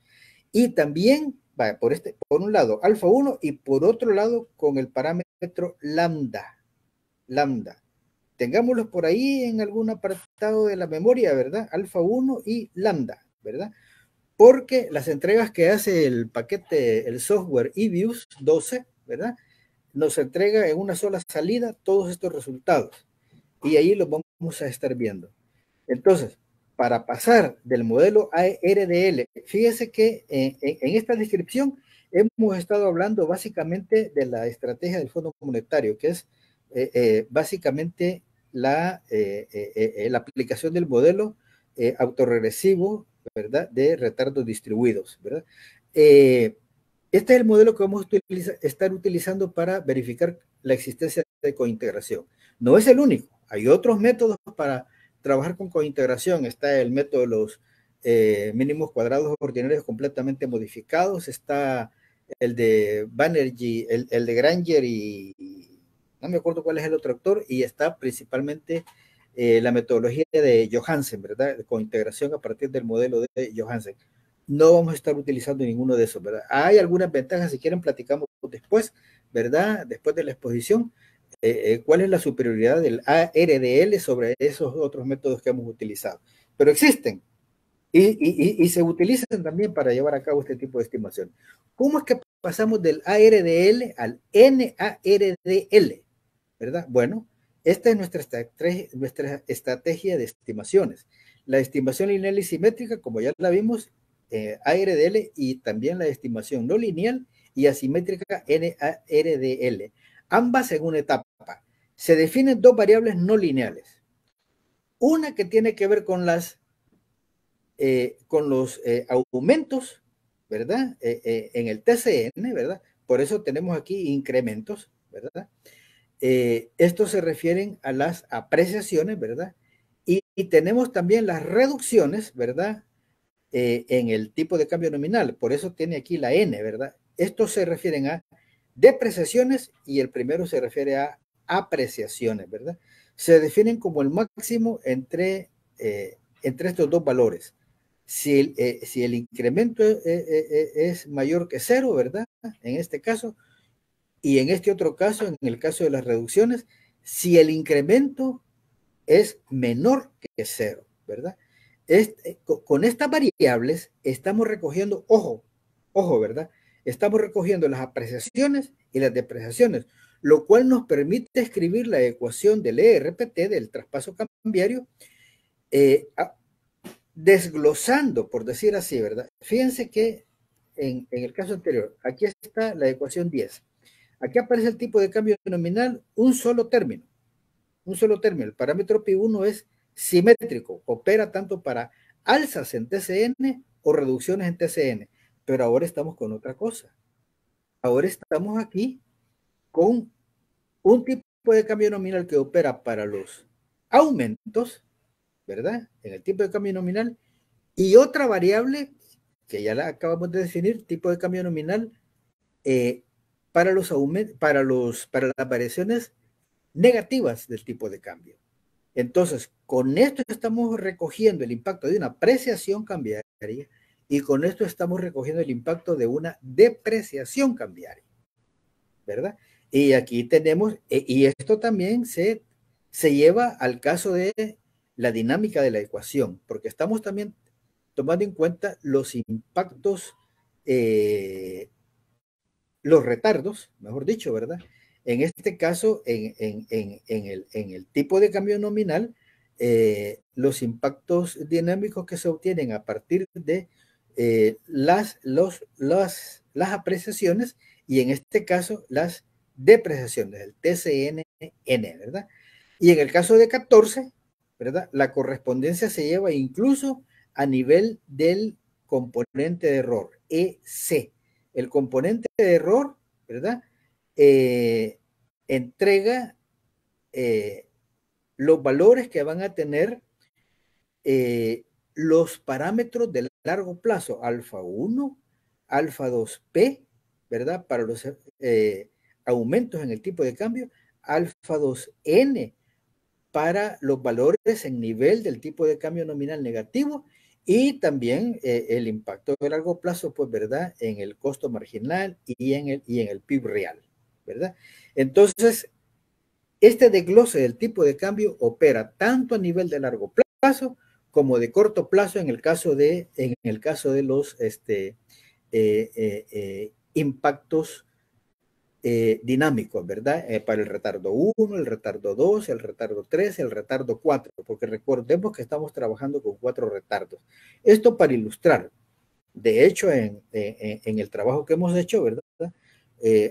Y también, por un lado, alfa 1 y por otro lado con el parámetro lambda. Lambda. Tengámoslos por ahí en algún apartado de la memoria, ¿verdad? Alfa 1 y lambda, ¿verdad? Porque las entregas que hace el paquete, el software eViews 12, ¿verdad? Nos entrega en una sola salida todos estos resultados. Y ahí los vamos a estar viendo. Entonces, para pasar del modelo ARDL, fíjese que en esta descripción hemos estado hablando básicamente de la estrategia del Fondo Monetario, que es básicamente la aplicación del modelo autorregresivo, ¿verdad?, de retardos distribuidos, ¿verdad? Este es el modelo que vamos a estar utilizando para verificar la existencia de cointegración. No es el único, hay otros métodos para trabajar con cointegración. Está el método de los mínimos cuadrados ordinarios completamente modificados, está el de Banerjee, el de Granger y no me acuerdo cuál es el otro autor, y está principalmente la metodología de Johansen, ¿verdad? Con integración a partir del modelo de Johansen. No vamos a estar utilizando ninguno de esos, ¿verdad? Hay algunas ventajas, si quieren platicamos después, ¿verdad? Después de la exposición, cuál es la superioridad del ARDL sobre esos otros métodos que hemos utilizado. Pero existen y se utilizan también para llevar a cabo este tipo de estimación. ¿Cómo es que pasamos del ARDL al NARDL? ¿Verdad? Bueno, esta es nuestra estrategia de estimaciones. La estimación lineal y simétrica, como ya la vimos, ARDL, y también la estimación no lineal y asimétrica NARDL, ambas en una etapa. Se definen 2 variables no lineales. Una que tiene que ver con los aumentos ¿verdad? En el TCN, ¿verdad? Por eso tenemos aquí incrementos, ¿verdad? Estos se refieren a las apreciaciones, ¿verdad? Y tenemos también las reducciones, ¿verdad? En el tipo de cambio nominal. Por eso tiene aquí la N, ¿verdad? Estos se refieren a depreciaciones y el primero se refiere a apreciaciones, ¿verdad? Se definen como el máximo entre estos dos valores. Si el incremento es mayor que cero, ¿verdad? En este caso, y en este otro caso, en el caso de las reducciones, si el incremento es menor que cero, ¿verdad? Con estas variables estamos recogiendo, ojo, ¿verdad? Estamos recogiendo las apreciaciones y las depreciaciones, lo cual nos permite escribir la ecuación del ERPT, del traspaso cambiario, desglosando, por decir así, ¿verdad? Fíjense que en el caso anterior, aquí está la ecuación 10. Aquí aparece el tipo de cambio nominal, un solo término. El parámetro Pi1 es simétrico, opera tanto para alzas en TCN o reducciones en TCN, pero ahora estamos con otra cosa. Ahora estamos aquí con un tipo de cambio nominal que opera para los aumentos, ¿verdad? En el tipo de cambio nominal, y otra variable que ya la acabamos de definir, tipo de cambio nominal, para las variaciones negativas del tipo de cambio. Entonces, con esto estamos recogiendo el impacto de una apreciación cambiaria y con esto estamos recogiendo el impacto de una depreciación cambiaria, ¿verdad? Y aquí tenemos, y esto también se lleva al caso de la dinámica de la ecuación, porque estamos también tomando en cuenta los impactos, los retardos, mejor dicho, ¿verdad? En este caso, en el tipo de cambio nominal, los impactos dinámicos que se obtienen a partir de las apreciaciones y en este caso las depreciaciones, el TCNN, ¿verdad? Y en el caso de 14, ¿verdad? La correspondencia se lleva incluso a nivel del componente de error, EC. El componente de error, ¿verdad? Entrega los valores que van a tener los parámetros de largo plazo, alfa 1, alfa 2P, ¿verdad? Para los aumentos en el tipo de cambio, alfa 2N para los valores en nivel del tipo de cambio nominal negativo y también el impacto de largo plazo, pues, ¿verdad? En el costo marginal y en el PIB real, ¿verdad? Entonces, este desglose del tipo de cambio opera tanto a nivel de largo plazo como de corto plazo en el caso de los impactos dinámicos, ¿verdad? Para el retardo 1, el retardo 2, el retardo 3, el retardo 4, porque recordemos que estamos trabajando con 4 retardos. Esto para ilustrar. De hecho, en el trabajo que hemos hecho, ¿verdad?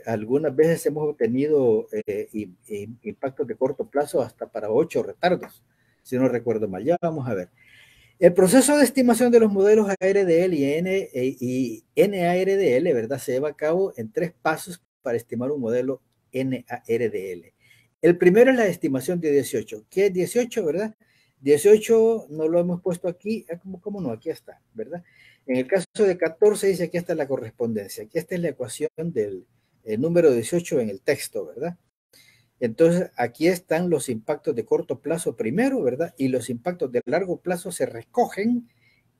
Algunas veces hemos tenido impactos de corto plazo hasta para 8 retardos, si no recuerdo mal. Ya vamos a ver. El proceso de estimación de los modelos ARDL y NARDL, ¿verdad? Se lleva a cabo en 3 pasos para estimar un modelo NARDL. El primero es la estimación de 18. ¿Qué es 18, verdad? 18 no lo hemos puesto aquí. ¿Cómo no? Aquí está, ¿verdad? En el caso de 14 dice que esta es la correspondencia. Aquí esta es la ecuación del número 18 en el texto, ¿verdad? Entonces, aquí están los impactos de corto plazo primero, ¿verdad? Y los impactos de largo plazo se recogen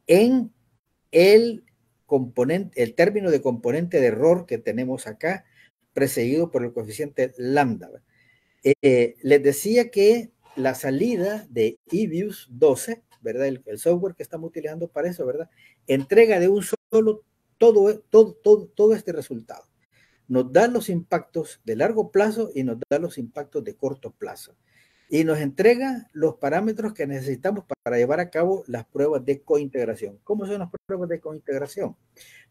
en el término de componente de error que tenemos acá, precedido por el coeficiente lambda. Les decía que la salida de EBIUS 12, ¿verdad? El software que estamos utilizando para eso, ¿verdad? Entrega de un solo todo este resultado. Nos da los impactos de largo plazo y nos da los impactos de corto plazo. Y nos entrega los parámetros que necesitamos para llevar a cabo las pruebas de cointegración. ¿Cómo son las pruebas de cointegración?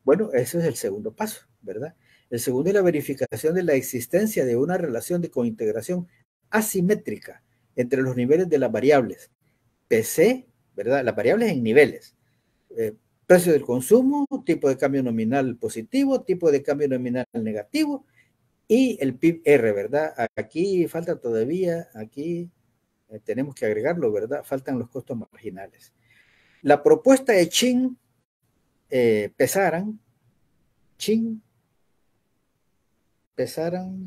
Bueno, ese es el segundo paso, ¿verdad? El segundo es la verificación de la existencia de una relación de cointegración asimétrica entre los niveles de las variables. PC, ¿verdad? Las variables en niveles. precio del consumo, tipo de cambio nominal positivo, tipo de cambio nominal negativo y el PIB-R, ¿verdad? Aquí falta todavía, aquí tenemos que agregarlo, ¿verdad? Faltan los costos marginales. La propuesta de Chin, Pesaran,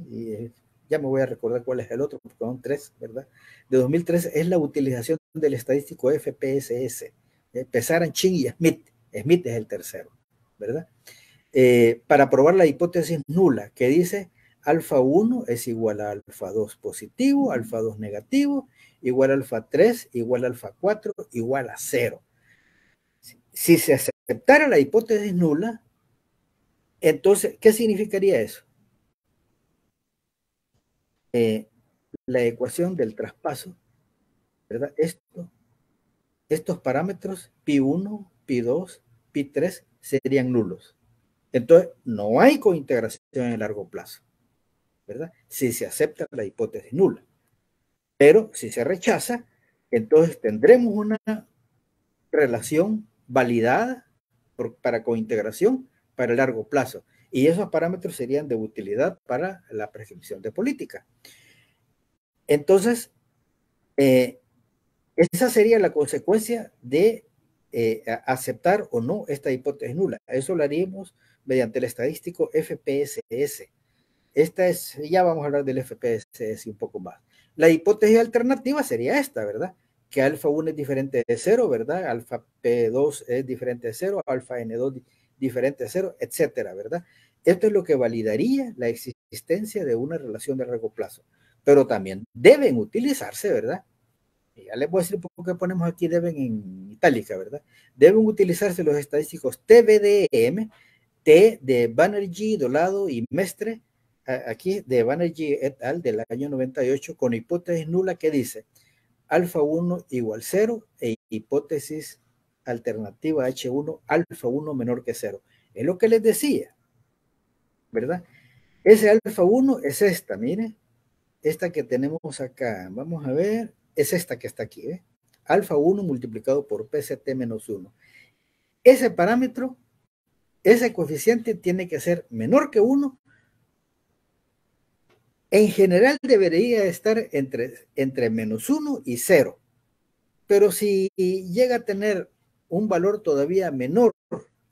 y ya me voy a recordar cuál es el otro, porque son 3, ¿verdad? De 2003 es la utilización del estadístico FPSS. Pesaran, Chin y Smith. Smith es el tercero, ¿verdad? Para probar la hipótesis nula, que dice alfa 1 es igual a alfa 2 positivo, alfa 2 negativo, igual a alfa 3, igual a alfa 4, igual a 0. Si se aceptara la hipótesis nula, entonces, ¿qué significaría eso? La ecuación del traspaso, ¿verdad? Estos parámetros, pi1, pi2, pi3, serían nulos. Entonces, no hay cointegración en el largo plazo, ¿verdad? Si se acepta la hipótesis nula. Pero si se rechaza, entonces tendremos una relación validada para cointegración para el largo plazo. Y esos parámetros serían de utilidad para la prescripción de política. Entonces, esa sería la consecuencia de aceptar o no esta hipótesis nula. Eso lo haríamos mediante el estadístico FPSS. Ya vamos a hablar del FPSS un poco más. La hipótesis alternativa sería esta, ¿verdad? Que alfa 1 es diferente de 0, ¿verdad? Alfa P2 es diferente de 0, alfa N2 diferente de 0, etcétera, ¿verdad? Esto es lo que validaría la existencia de una relación de largo plazo. Pero también deben utilizarse, ¿verdad? Ya les voy a decir por qué ponemos aquí deben en itálica, ¿verdad? Deben utilizarse los estadísticos TBDM, T de Banerjee, Dolado y Mestre, aquí de Banerjee et al. Del año 98, con hipótesis nula que dice alfa 1 igual 0 e hipótesis alternativa H1 alfa 1 menor que 0. Es lo que les decía, ¿verdad? Ese alfa 1 es esta, mire, esta que tenemos acá. Vamos a ver, es esta que está aquí, ¿eh? Alfa 1 multiplicado por PCT menos 1. Ese parámetro, ese coeficiente tiene que ser menor que 1. En general debería estar entre menos 1 y 0. Pero si llega a tener un valor todavía menor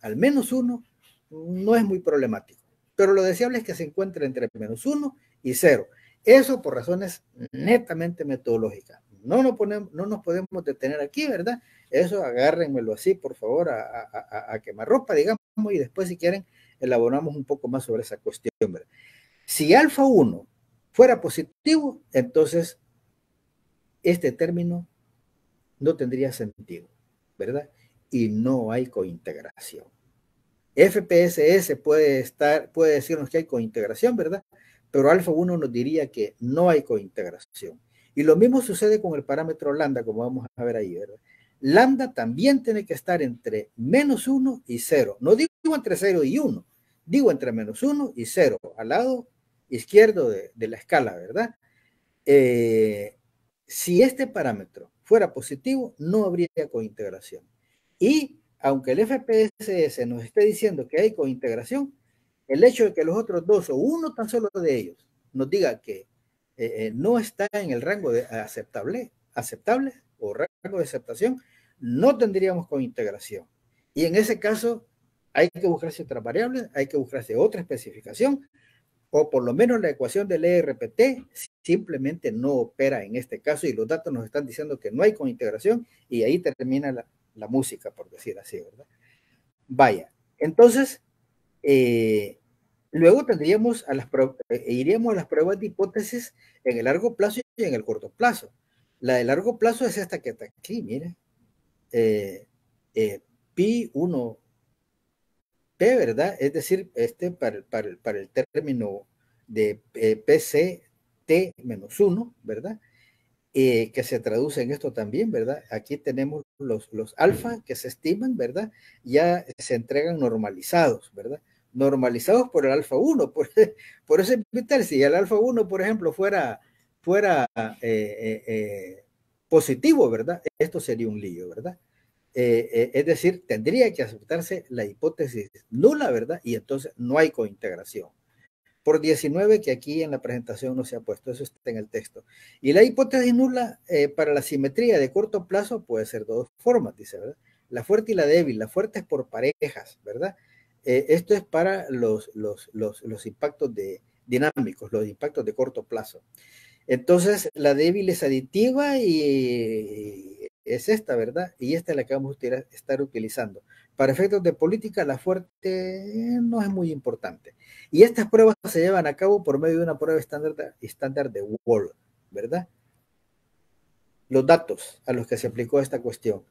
al menos 1, no es muy problemático. Pero lo deseable es que se encuentre entre menos 1 y 0. Eso por razones netamente metodológicas. No nos podemos detener aquí, ¿verdad? Eso agárrenmelo así, por favor, a quemarropa, digamos, y después si quieren elaboramos un poco más sobre esa cuestión, ¿verdad? Si alfa 1 fuera positivo, entonces este término no tendría sentido, ¿verdad? Y no hay cointegración. FPSS puede decirnos que hay cointegración, ¿verdad? Pero alfa 1 nos diría que no hay cointegración. Y lo mismo sucede con el parámetro lambda, como vamos a ver ahí, ¿verdad? Lambda también tiene que estar entre menos 1 y 0. No digo entre 0 y 1, digo entre menos 1 y 0, al lado izquierdo de la escala, ¿verdad? Si este parámetro fuera positivo, no habría cointegración. Y aunque el FPSS nos esté diciendo que hay cointegración, el hecho de que los otros dos o uno tan solo de ellos nos diga que no está en el rango de aceptable o rango de aceptación, no tendríamos cointegración. Y en ese caso hay que buscarse otras variables, hay que buscarse otra especificación, o por lo menos la ecuación del ERPT simplemente no opera en este caso y los datos nos están diciendo que no hay cointegración y ahí termina la música, por decir así, ¿verdad? Vaya, entonces, luego tendríamos iríamos a las pruebas de hipótesis en el largo plazo y en el corto plazo. La de largo plazo es esta que está aquí, mire, pi 1 P, ¿verdad? Es decir, para el término de PCT-1, ¿verdad? Que se traduce en esto también, ¿verdad? Aquí tenemos los alfa que se estiman, ¿verdad? Ya se entregan normalizados, ¿verdad? Normalizados por el alfa 1, por eso invitar, si el alfa 1, por ejemplo, fuera positivo, ¿verdad? Esto sería un lío, ¿verdad? Es decir, tendría que aceptarse la hipótesis nula, ¿verdad? Y entonces no hay cointegración. Por 19 que aquí en la presentación no se ha puesto, eso está en el texto. Y la hipótesis nula para la simetría de corto plazo puede ser de dos formas, dice, ¿verdad? La fuerte y la débil. La fuerte es por parejas, ¿verdad? Esto es para los impactos dinámicos, los impactos de corto plazo. Entonces, la débil es aditiva y es esta, ¿verdad? Y esta es la que vamos a estar utilizando. Para efectos de política, la fuerte no es muy importante. Y estas pruebas se llevan a cabo por medio de una prueba estándar de Wall, ¿verdad? Los datos a los que se aplicó esta cuestión.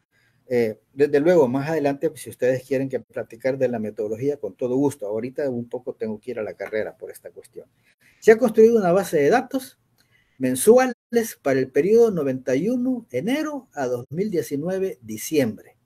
Desde luego, más adelante, si ustedes quieren que platicar de la metodología, con todo gusto. Ahorita un poco tengo que ir a la carrera por esta cuestión. Se ha construido una base de datos mensuales para el periodo 91 enero a 2019 diciembre,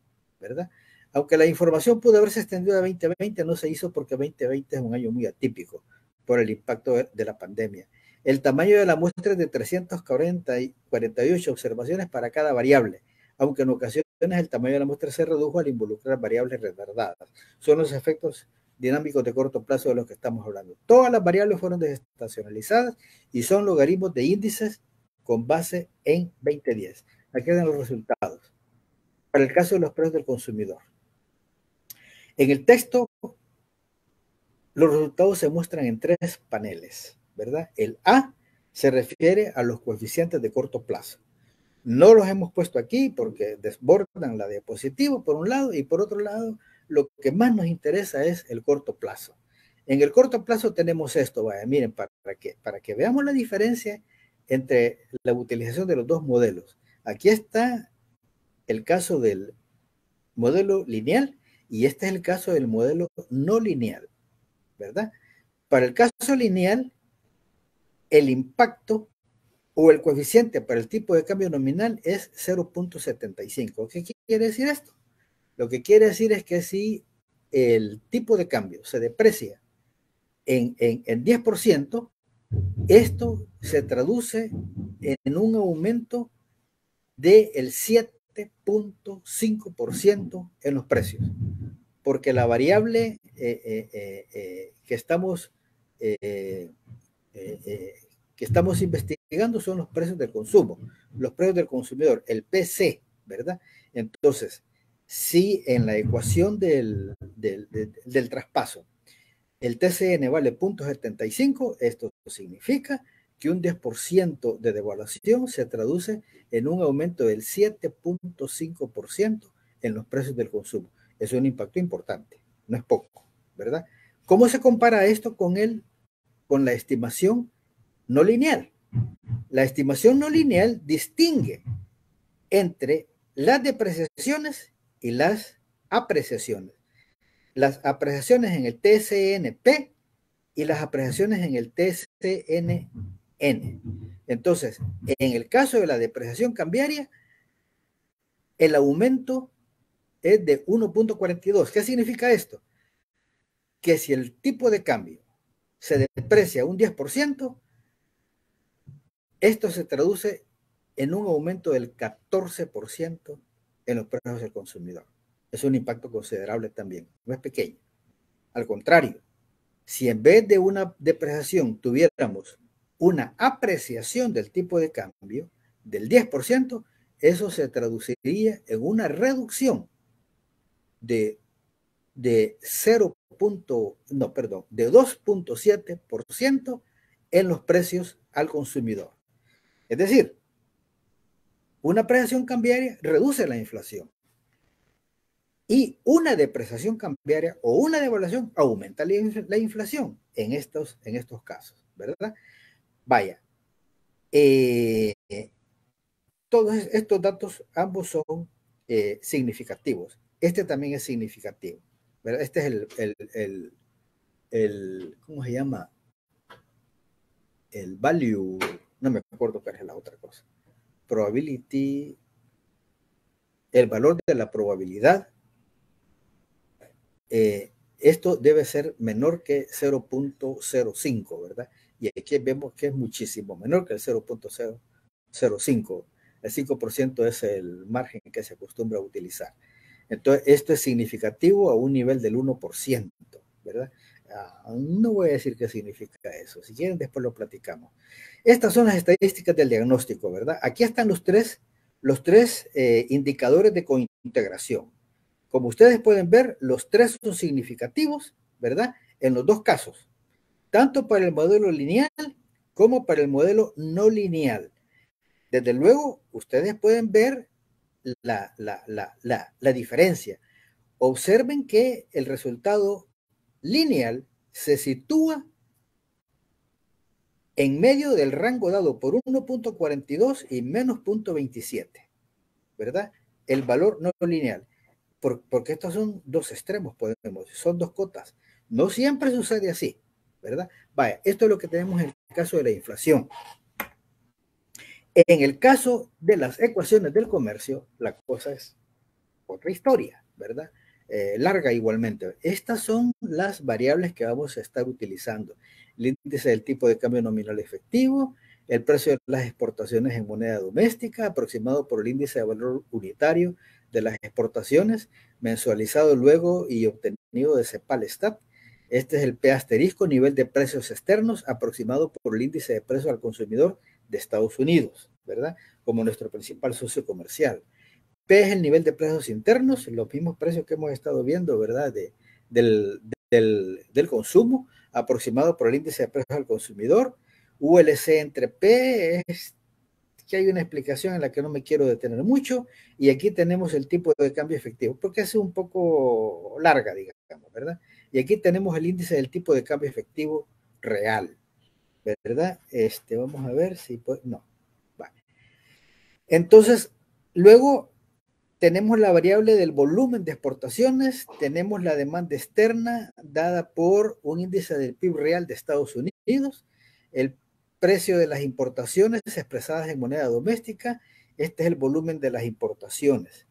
¿verdad? Aunque la información pudo haberse extendido a 2020, no se hizo porque 2020 es un año muy atípico por el impacto de la pandemia. El tamaño de la muestra es de 348 observaciones para cada variable, aunque en ocasiones el tamaño de la muestra se redujo al involucrar variables retardadas. Son los efectos dinámicos de corto plazo de los que estamos hablando. Todas las variables fueron desestacionalizadas y son logaritmos de índices con base en 2010. Aquí quedan los resultados. Para el caso de los precios del consumidor. En el texto, los resultados se muestran en tres paneles, ¿verdad? El A se refiere a los coeficientes de corto plazo. No los hemos puesto aquí porque desbordan la diapositiva por un lado y por otro lado, lo que más nos interesa es el corto plazo. En el corto plazo tenemos esto, vaya, miren, para que veamos la diferencia entre la utilización de los dos modelos. Aquí está el caso del modelo lineal y este es el caso del modelo no lineal, ¿verdad? Para el caso lineal, el impacto o el coeficiente para el tipo de cambio nominal es 0.75. ¿Qué quiere decir esto? Lo que quiere decir es que si el tipo de cambio se deprecia en 10%, esto se traduce en un aumento del 7.5% en los precios, porque la variable que estamos investigando son los precios del consumo, los precios del consumidor, el PC, ¿verdad? Entonces, si en la ecuación del traspaso el TCN vale 0.75, esto significa que un 10% de devaluación se traduce en un aumento del 7.5% en los precios del consumo. Es un impacto importante, no es poco, ¿verdad? ¿Cómo se compara esto con la estimación no lineal? La estimación no lineal distingue entre las depreciaciones y las apreciaciones. Las apreciaciones en el TCNP y las apreciaciones en el TCNN. Entonces, en el caso de la depreciación cambiaria, el aumento es de 1.42. ¿Qué significa esto? Que si el tipo de cambio se deprecia un 10%, esto se traduce en un aumento del 14% en los precios del consumidor. Es un impacto considerable también, no es pequeño. Al contrario, si en vez de una depreciación tuviéramos una apreciación del tipo de cambio del 10%, eso se traduciría en una reducción de 2.7% en los precios al consumidor. Es decir, una apreciación cambiaria reduce la inflación y una depreciación cambiaria o una devaluación aumenta la inflación en estos casos, ¿verdad? Vaya, todos estos datos ambos son significativos. Este también es significativo, ¿verdad? Este es ¿cómo se llama? El value, no me acuerdo cuál es la otra cosa. Probability, el valor de la probabilidad. Esto debe ser menor que 0.05, ¿verdad? Y aquí vemos que es muchísimo menor que el 0.005. El 5% es el margen que se acostumbra a utilizar. Entonces, esto es significativo a un nivel del 1%, ¿verdad? No voy a decir qué significa eso. Si quieren, después lo platicamos. Estas son las estadísticas del diagnóstico, ¿verdad? Aquí están los tres indicadores de cointegración. Como ustedes pueden ver, los tres son significativos, ¿verdad? En los dos casos, tanto para el modelo lineal como para el modelo no lineal. Desde luego, ustedes pueden ver la diferencia. Observen que el resultado lineal se sitúa en medio del rango dado por 1.42 y menos 0.27, ¿verdad? El valor no lineal. Porque estos son dos extremos, son dos cotas. No siempre sucede así, ¿verdad? Vaya, esto es lo que tenemos en el caso de la inflación. En el caso de las ecuaciones del comercio, la cosa es otra historia, ¿verdad? Larga igualmente. Estas son las variables que vamos a estar utilizando. El índice del tipo de cambio nominal efectivo, el precio de las exportaciones en moneda doméstica, aproximado por el índice de valor unitario de las exportaciones, mensualizado luego y obtenido de CEPAL-STAT. Este es el P asterisco, nivel de precios externos, aproximado por el índice de precios al consumidor de Estados Unidos, ¿verdad? Como nuestro principal socio comercial. P es el nivel de precios internos, los mismos precios que hemos estado viendo, ¿verdad? Del consumo, aproximado por el índice de precios al consumidor. ULC entre P es que hay una explicación en la que no me quiero detener mucho, y aquí tenemos el tipo de cambio efectivo, porque es un poco larga, digamos, ¿verdad? Y aquí tenemos el índice del tipo de cambio efectivo real, ¿verdad? Vamos a ver si... no. Vale. Entonces, luego tenemos la variable del volumen de exportaciones, tenemos la demanda externa dada por un índice del PIB real de Estados Unidos, el precio de las importaciones expresadas en moneda doméstica, este es el volumen de las importaciones.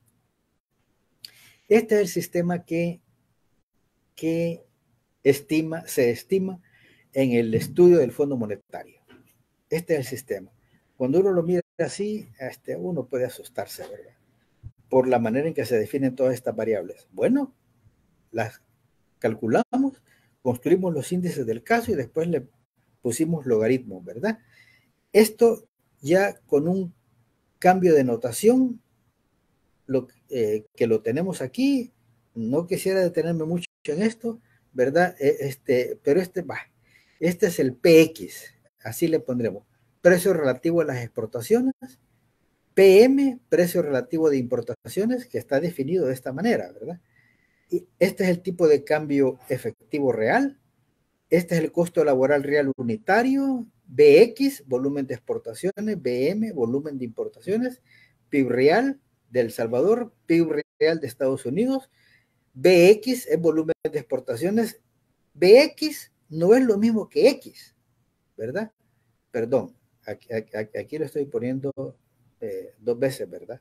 Este es el sistema que se estima en el estudio del Fondo Monetario. Este es el sistema. Cuando uno lo mira así, uno puede asustarse, ¿verdad? Por la manera en que se definen todas estas variables. Bueno, las calculamos, construimos los índices del caso y después le pusimos logaritmos, ¿verdad? Esto ya con un cambio de notación, que lo tenemos aquí, no quisiera detenerme mucho en esto, ¿verdad? Pero este es el PX, así le pondremos, precio relativo a las exportaciones, PM, precio relativo de importaciones, que está definido de esta manera, ¿verdad? Y este es el tipo de cambio efectivo real, este es el costo laboral real unitario, BX, volumen de exportaciones, BM, volumen de importaciones, PIB real de El Salvador, PIB real de Estados Unidos, BX es volumen de exportaciones, BX no es lo mismo que X, ¿verdad? Perdón, aquí lo estoy poniendo dos veces, ¿verdad?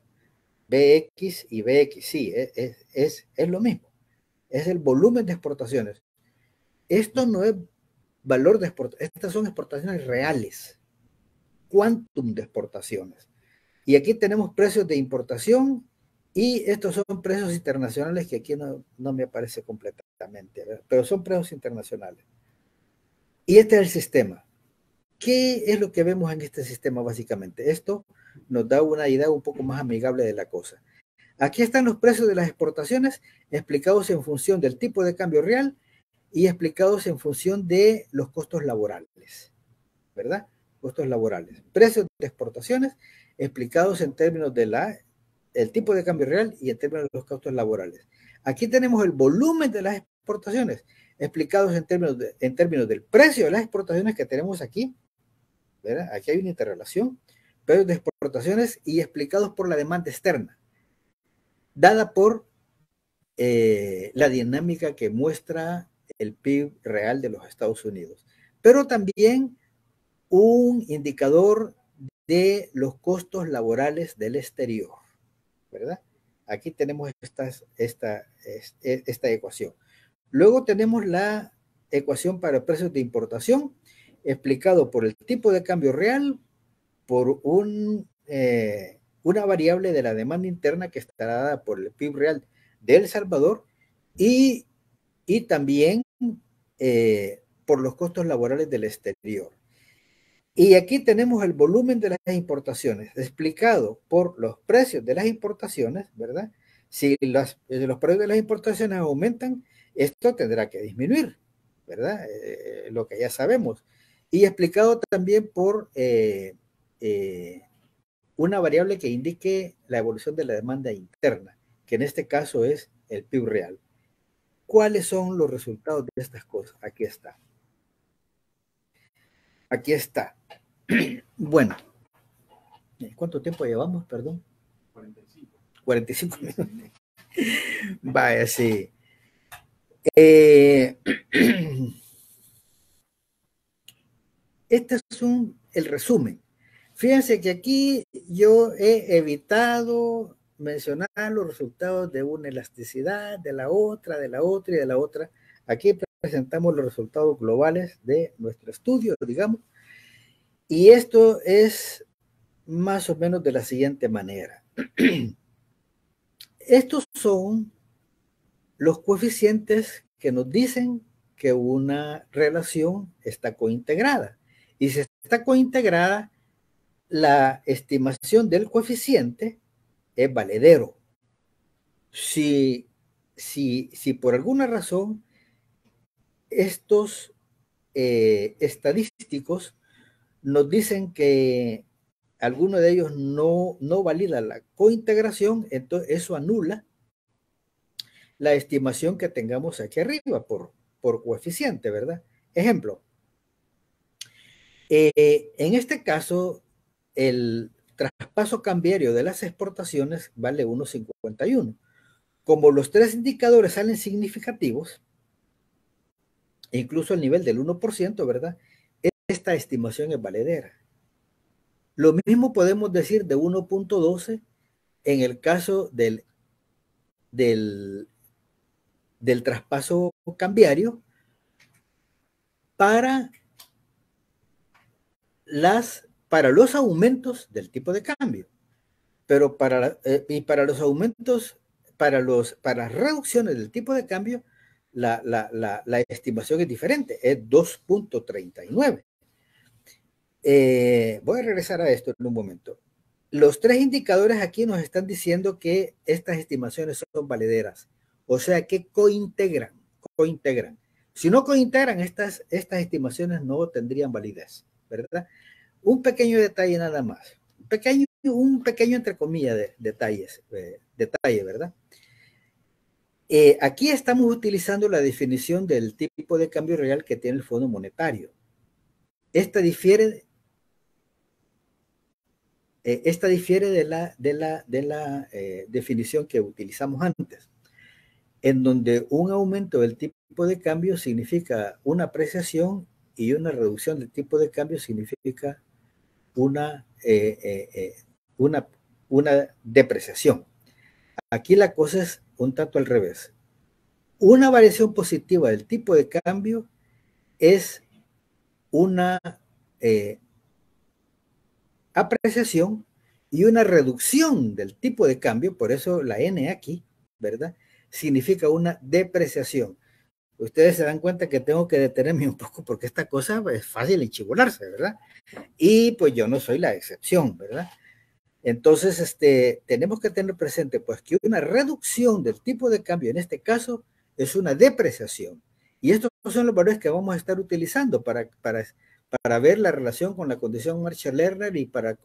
BX y BX, sí, es lo mismo, es el volumen de exportaciones. Esto no es valor de exportación, estas son exportaciones reales, quantum de exportaciones. Y aquí tenemos precios de importación y estos son precios internacionales que aquí no me aparece completamente, ¿verdad? Pero son precios internacionales. Y este es el sistema. ¿Qué es lo que vemos en este sistema básicamente? Esto nos da una idea un poco más amigable de la cosa. Aquí están los precios de las exportaciones explicados en función del tipo de cambio real y explicados en función de los costos laborales, ¿verdad? Costos laborales. Precios de exportaciones explicados en términos del tipo de cambio real y en términos de los costos laborales. Aquí tenemos el volumen de las exportaciones explicados en términos del precio de las exportaciones que tenemos aquí, ¿verdad? Aquí hay una interrelación, precios de exportaciones y explicados por la demanda externa, dada por la dinámica que muestra el PIB real de los Estados Unidos, pero también un indicador de los costos laborales del exterior, ¿verdad? Aquí tenemos esta ecuación. Luego tenemos la ecuación para precios de importación, explicado por el tipo de cambio real, por una variable de la demanda interna que estará dada por el PIB real de El Salvador y también por los costos laborales del exterior. Y aquí tenemos el volumen de las importaciones explicado por los precios de las importaciones, ¿verdad? Si los precios de las importaciones aumentan, esto tendrá que disminuir, ¿verdad? Lo que ya sabemos. Y explicado también por una variable que indique la evolución de la demanda interna, que en este caso es el PIB real. ¿Cuáles son los resultados de estas cosas? Aquí está. Aquí está. Bueno, ¿cuánto tiempo llevamos? Perdón. 45 minutos. Vaya, sí. Este es el resumen. Fíjense que aquí yo he evitado mencionar los resultados de una elasticidad, de la otra y de la otra. Aquí presentamos los resultados globales de nuestro estudio, digamos. Y esto es más o menos de la siguiente manera. Estos son los coeficientes que nos dicen que una relación está cointegrada. Y si está cointegrada, la estimación del coeficiente es valedero. Si por alguna razón estos estadísticos nos dicen que alguno de ellos no valida la cointegración, entonces eso anula la estimación que tengamos aquí arriba por coeficiente, ¿verdad? Ejemplo, en este caso, el traspaso cambiario de las exportaciones vale 1.51. Como los tres indicadores salen significativos, incluso el nivel del 1%, ¿verdad? Esta estimación es valedera. Lo mismo podemos decir de 1.12 en el caso del traspaso cambiario para los aumentos del tipo de cambio. Pero para los aumentos, para las reducciones del tipo de cambio, la estimación es diferente, es 2.39. Voy a regresar a esto en un momento. Los tres indicadores aquí nos están diciendo que estas estimaciones son valederas, o sea que cointegran. Si no cointegran, estas estimaciones no tendrían validez, ¿verdad? Un pequeño detalle nada más, un pequeño entre comillas detalle, ¿verdad? Aquí estamos utilizando la definición del tipo de cambio real que tiene el Fondo Monetario. Esta difiere de la definición que utilizamos antes, en donde un aumento del tipo de cambio significa una apreciación y una reducción del tipo de cambio significa una depreciación. Aquí la cosa es un tanto al revés. Una variación positiva del tipo de cambio es una apreciación y una reducción del tipo de cambio, por eso la N aquí, ¿verdad? Significa una depreciación. Ustedes se dan cuenta que tengo que detenerme un poco porque esta cosa es fácil enchivolarse, ¿verdad? Y pues yo no soy la excepción, ¿verdad? Entonces, tenemos que tener presente pues que una reducción del tipo de cambio en este caso es una depreciación. Y estos son los valores que vamos a estar utilizando para ver la relación con la condición Marshall-Lerner y para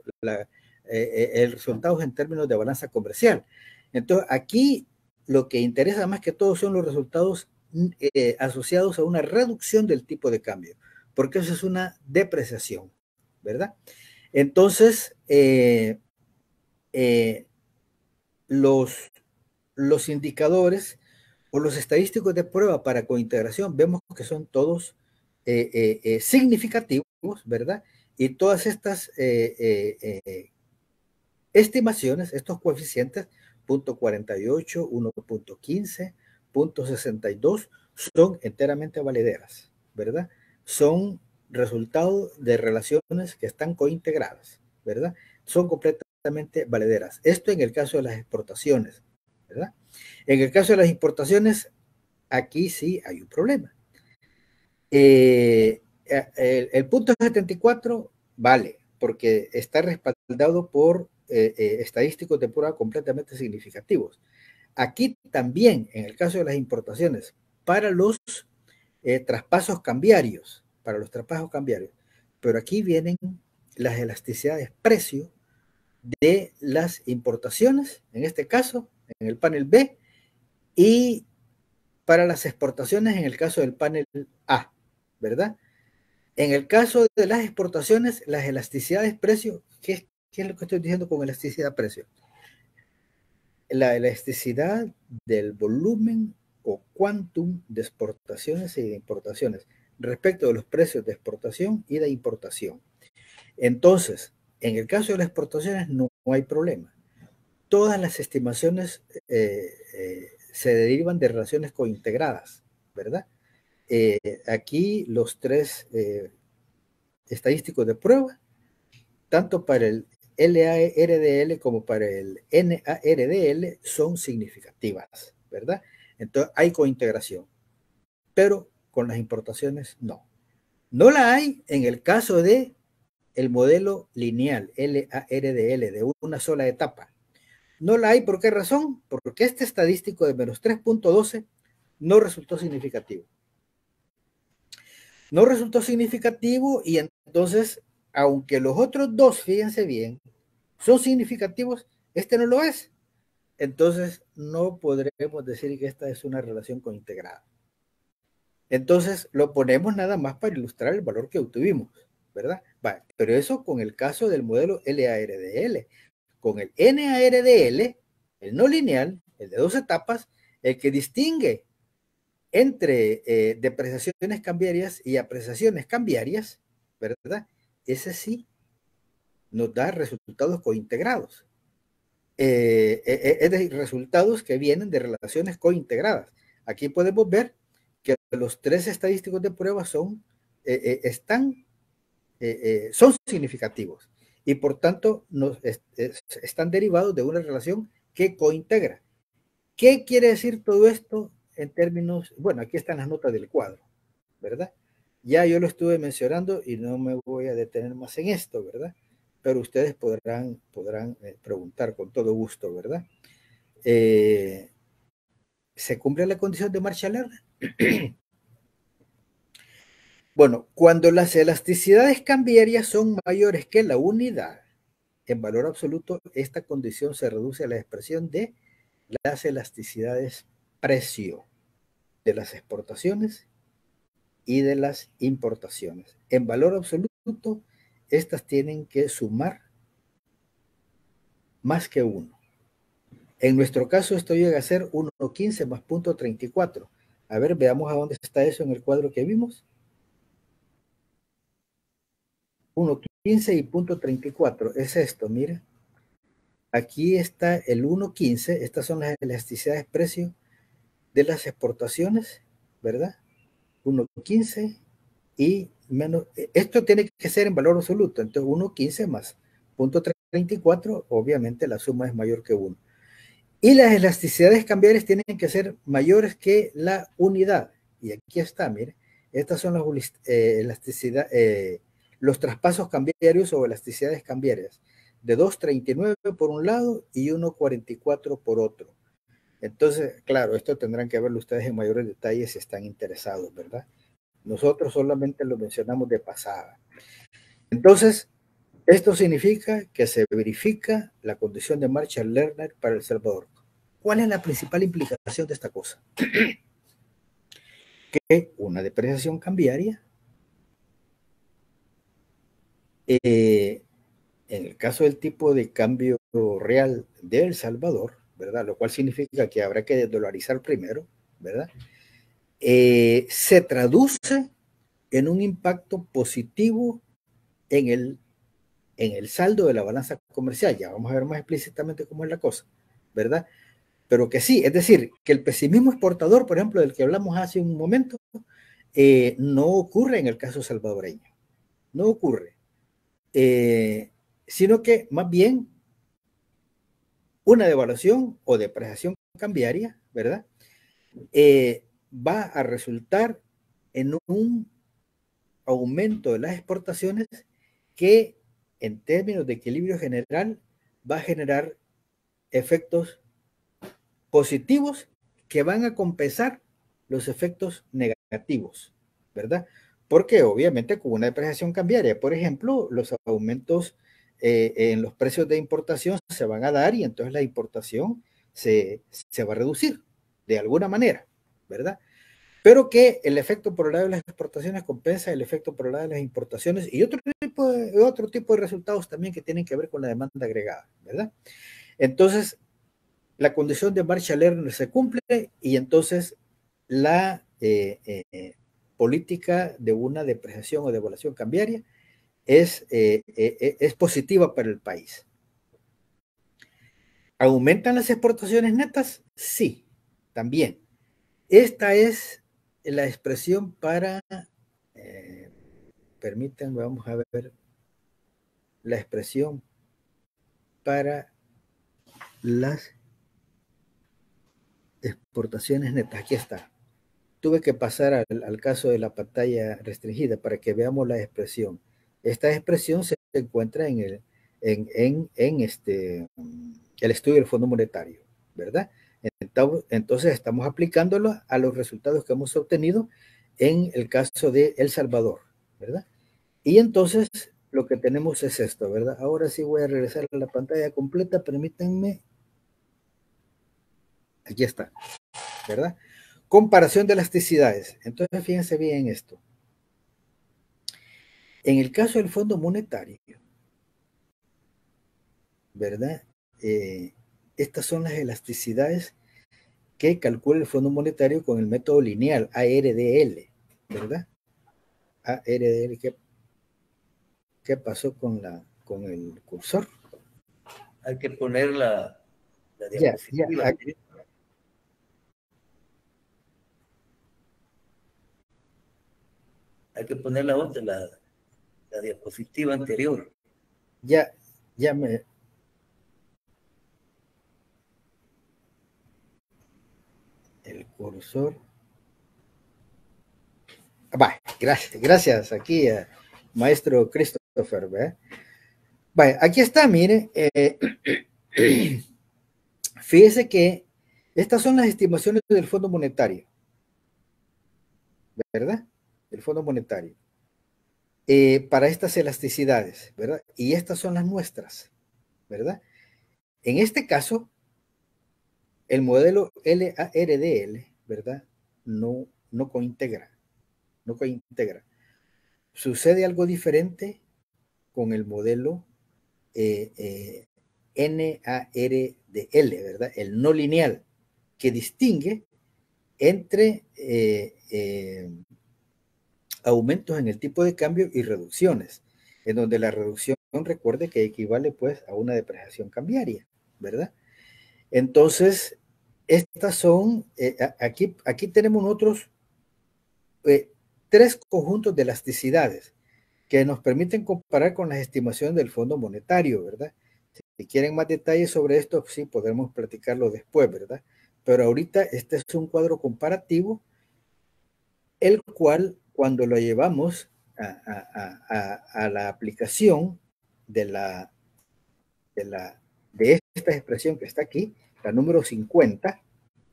el resultado en términos de balanza comercial. Entonces, aquí lo que interesa más que todo son los resultados asociados a una reducción del tipo de cambio, porque eso es una depreciación, ¿verdad? Entonces, los indicadores o los estadísticos de prueba para cointegración vemos que son todos significativos, ¿verdad? Y todas estas estimaciones, estos coeficientes, 0.48, 1.15, 0.62, son enteramente valederas, ¿verdad? Son resultado de relaciones que están cointegradas, ¿verdad? Son completamente valederas. Esto en el caso de las exportaciones, ¿verdad? En el caso de las importaciones, aquí sí hay un problema. El punto 74 vale, porque está respaldado por estadísticos de prueba completamente significativos. Aquí también, en el caso de las importaciones, para los traspasos cambiarios, pero aquí vienen las elasticidades precio de las importaciones, en este caso, en el panel B, y para las exportaciones, en el caso del panel A, ¿verdad? En el caso de las exportaciones, las elasticidades precio, ¿qué es lo que estoy diciendo con elasticidad precio? La elasticidad del volumen o quantum de exportaciones y de importaciones respecto de los precios de exportación y de importación. Entonces, en el caso de las exportaciones no hay problema. Todas las estimaciones se derivan de relaciones cointegradas, ¿verdad? Aquí los tres estadísticos de prueba, tanto para el LARDL como para el NARDL, son significativas, ¿verdad? Entonces hay cointegración, pero con las importaciones no. No la hay en el caso de el modelo lineal LARDL de una sola etapa. No la hay, ¿por qué razón? Porque este estadístico de menos 3.12 no resultó significativo. No resultó significativo y entonces, aunque los otros dos, fíjense bien, son significativos, este no lo es. Entonces, no podremos decir que esta es una relación cointegrada. Entonces, lo ponemos nada más para ilustrar el valor que obtuvimos, ¿verdad? Vale, pero eso con el caso del modelo LARDL. Con el NARDL, el no lineal, el de dos etapas, el que distingue entre depreciaciones cambiarias y apreciaciones cambiarias, ¿verdad? Ese sí nos da resultados cointegrados. Es decir, resultados que vienen de relaciones cointegradas. Aquí podemos ver que los tres estadísticos de prueba son significativos y por tanto están derivados de una relación que cointegra. ¿Qué quiere decir todo esto en términos? Bueno, aquí están las notas del cuadro, ¿verdad? Ya yo lo estuve mencionando y no me voy a detener más en esto, ¿verdad? Pero ustedes podrán preguntar con todo gusto, ¿verdad? ¿Se cumple la condición de Marshall-Lerner? Bueno, cuando las elasticidades cambiarias son mayores que la unidad, en valor absoluto, esta condición se reduce a la expresión de las elasticidades precio de las exportaciones y de las importaciones. En valor absoluto, estas tienen que sumar más que 1. En nuestro caso, esto llega a ser 1,15 más 0.34. A ver, veamos a dónde está eso en el cuadro que vimos. 1,15 y 0.34. Es esto, mire. Aquí está el 1,15. Estas son las elasticidades precio de las exportaciones, ¿verdad? 1,15 y menos. Esto tiene que ser en valor absoluto. Entonces, 1,15 más 0.34, obviamente la suma es mayor que 1. Y las elasticidades cambiarias tienen que ser mayores que la unidad. Y aquí está, mire. Estas son las los traspasos cambiarios o elasticidades cambiarias. De 2,39 por un lado y 1,44 por otro. Entonces, claro, esto tendrán que verlo ustedes en mayores detalles si están interesados, ¿verdad? Nosotros solamente lo mencionamos de pasada. Entonces, esto significa que se verifica la condición de Marshall-Lerner para El Salvador. ¿Cuál es la principal implicación de esta cosa? Que una depreciación cambiaria, en el caso del tipo de cambio real de El Salvador, ¿verdad? Lo cual significa que habrá que desdolarizar primero, ¿verdad? Se traduce en un impacto positivo en el saldo de la balanza comercial. Ya vamos a ver más explícitamente cómo es la cosa, ¿verdad? Pero que sí, es decir, que el pesimismo exportador, por ejemplo, del que hablamos hace un momento, no ocurre en el caso salvadoreño, no ocurre, sino que más bien una devaluación o depreciación cambiaria, ¿verdad? Va a resultar en un aumento de las exportaciones que en términos de equilibrio general va a generar efectos positivos que van a compensar los efectos negativos, ¿verdad? Porque obviamente con una depreciación cambiaria, por ejemplo, los aumentos en los precios de importación se van a dar y entonces la importación se va a reducir de alguna manera, ¿verdad? Pero que el efecto por el lado de las exportaciones compensa el efecto por el lado de las importaciones y otro tipo de resultados también que tienen que ver con la demanda agregada, ¿verdad? Entonces, la condición de Marshall-Lerner se cumple y entonces la política de una depreciación o devaluación cambiaria es positiva para el país. ¿Aumentan las exportaciones netas? Sí, también. Esta es la expresión para, permítanme, vamos a ver la expresión para las exportaciones netas. Aquí está. Tuve que pasar al caso de la pantalla restringida para que veamos la expresión. Esta expresión se encuentra en el estudio del Fondo Monetario, ¿verdad? Entonces estamos aplicándolo a los resultados que hemos obtenido en el caso de El Salvador, ¿verdad? Y entonces lo que tenemos es esto, ¿verdad? Ahora sí voy a regresar a la pantalla completa, permítanme. Aquí está, ¿verdad? Comparación de elasticidades. Entonces, fíjense bien esto. En el caso del Fondo Monetario, ¿verdad? Estas son las elasticidades que calcula el Fondo Monetario con el método lineal, ARDL, ¿verdad? ARDL, ¿qué pasó con el cursor? Hay que poner la Ya, diapositiva. Hay que poner la otra, la diapositiva anterior. Ya el cursor. Va, gracias aquí a maestro Christopher, ¿verdad? Vaya, aquí está, mire, fíjese que estas son las estimaciones del Fondo Monetario, ¿verdad? El Fondo Monetario. Para estas elasticidades, ¿verdad? Y estas son las nuestras, ¿verdad? En este caso, el modelo LARDL, ¿verdad? No cointegra, no cointegra. Sucede algo diferente con el modelo NARDL, ¿verdad? El no lineal, que distingue entre aumentos en el tipo de cambio y reducciones, en donde la reducción, recuerde que equivale pues a una depreciación cambiaria, ¿verdad? Entonces, estas son, aquí tenemos otros 3 conjuntos de elasticidades que nos permiten comparar con las estimaciones del Fondo Monetario, ¿verdad? Si quieren más detalles sobre esto, sí, podremos platicarlo después, ¿verdad? Pero ahorita este es un cuadro comparativo, el cual cuando lo llevamos a la aplicación de esta expresión que está aquí, la número 50,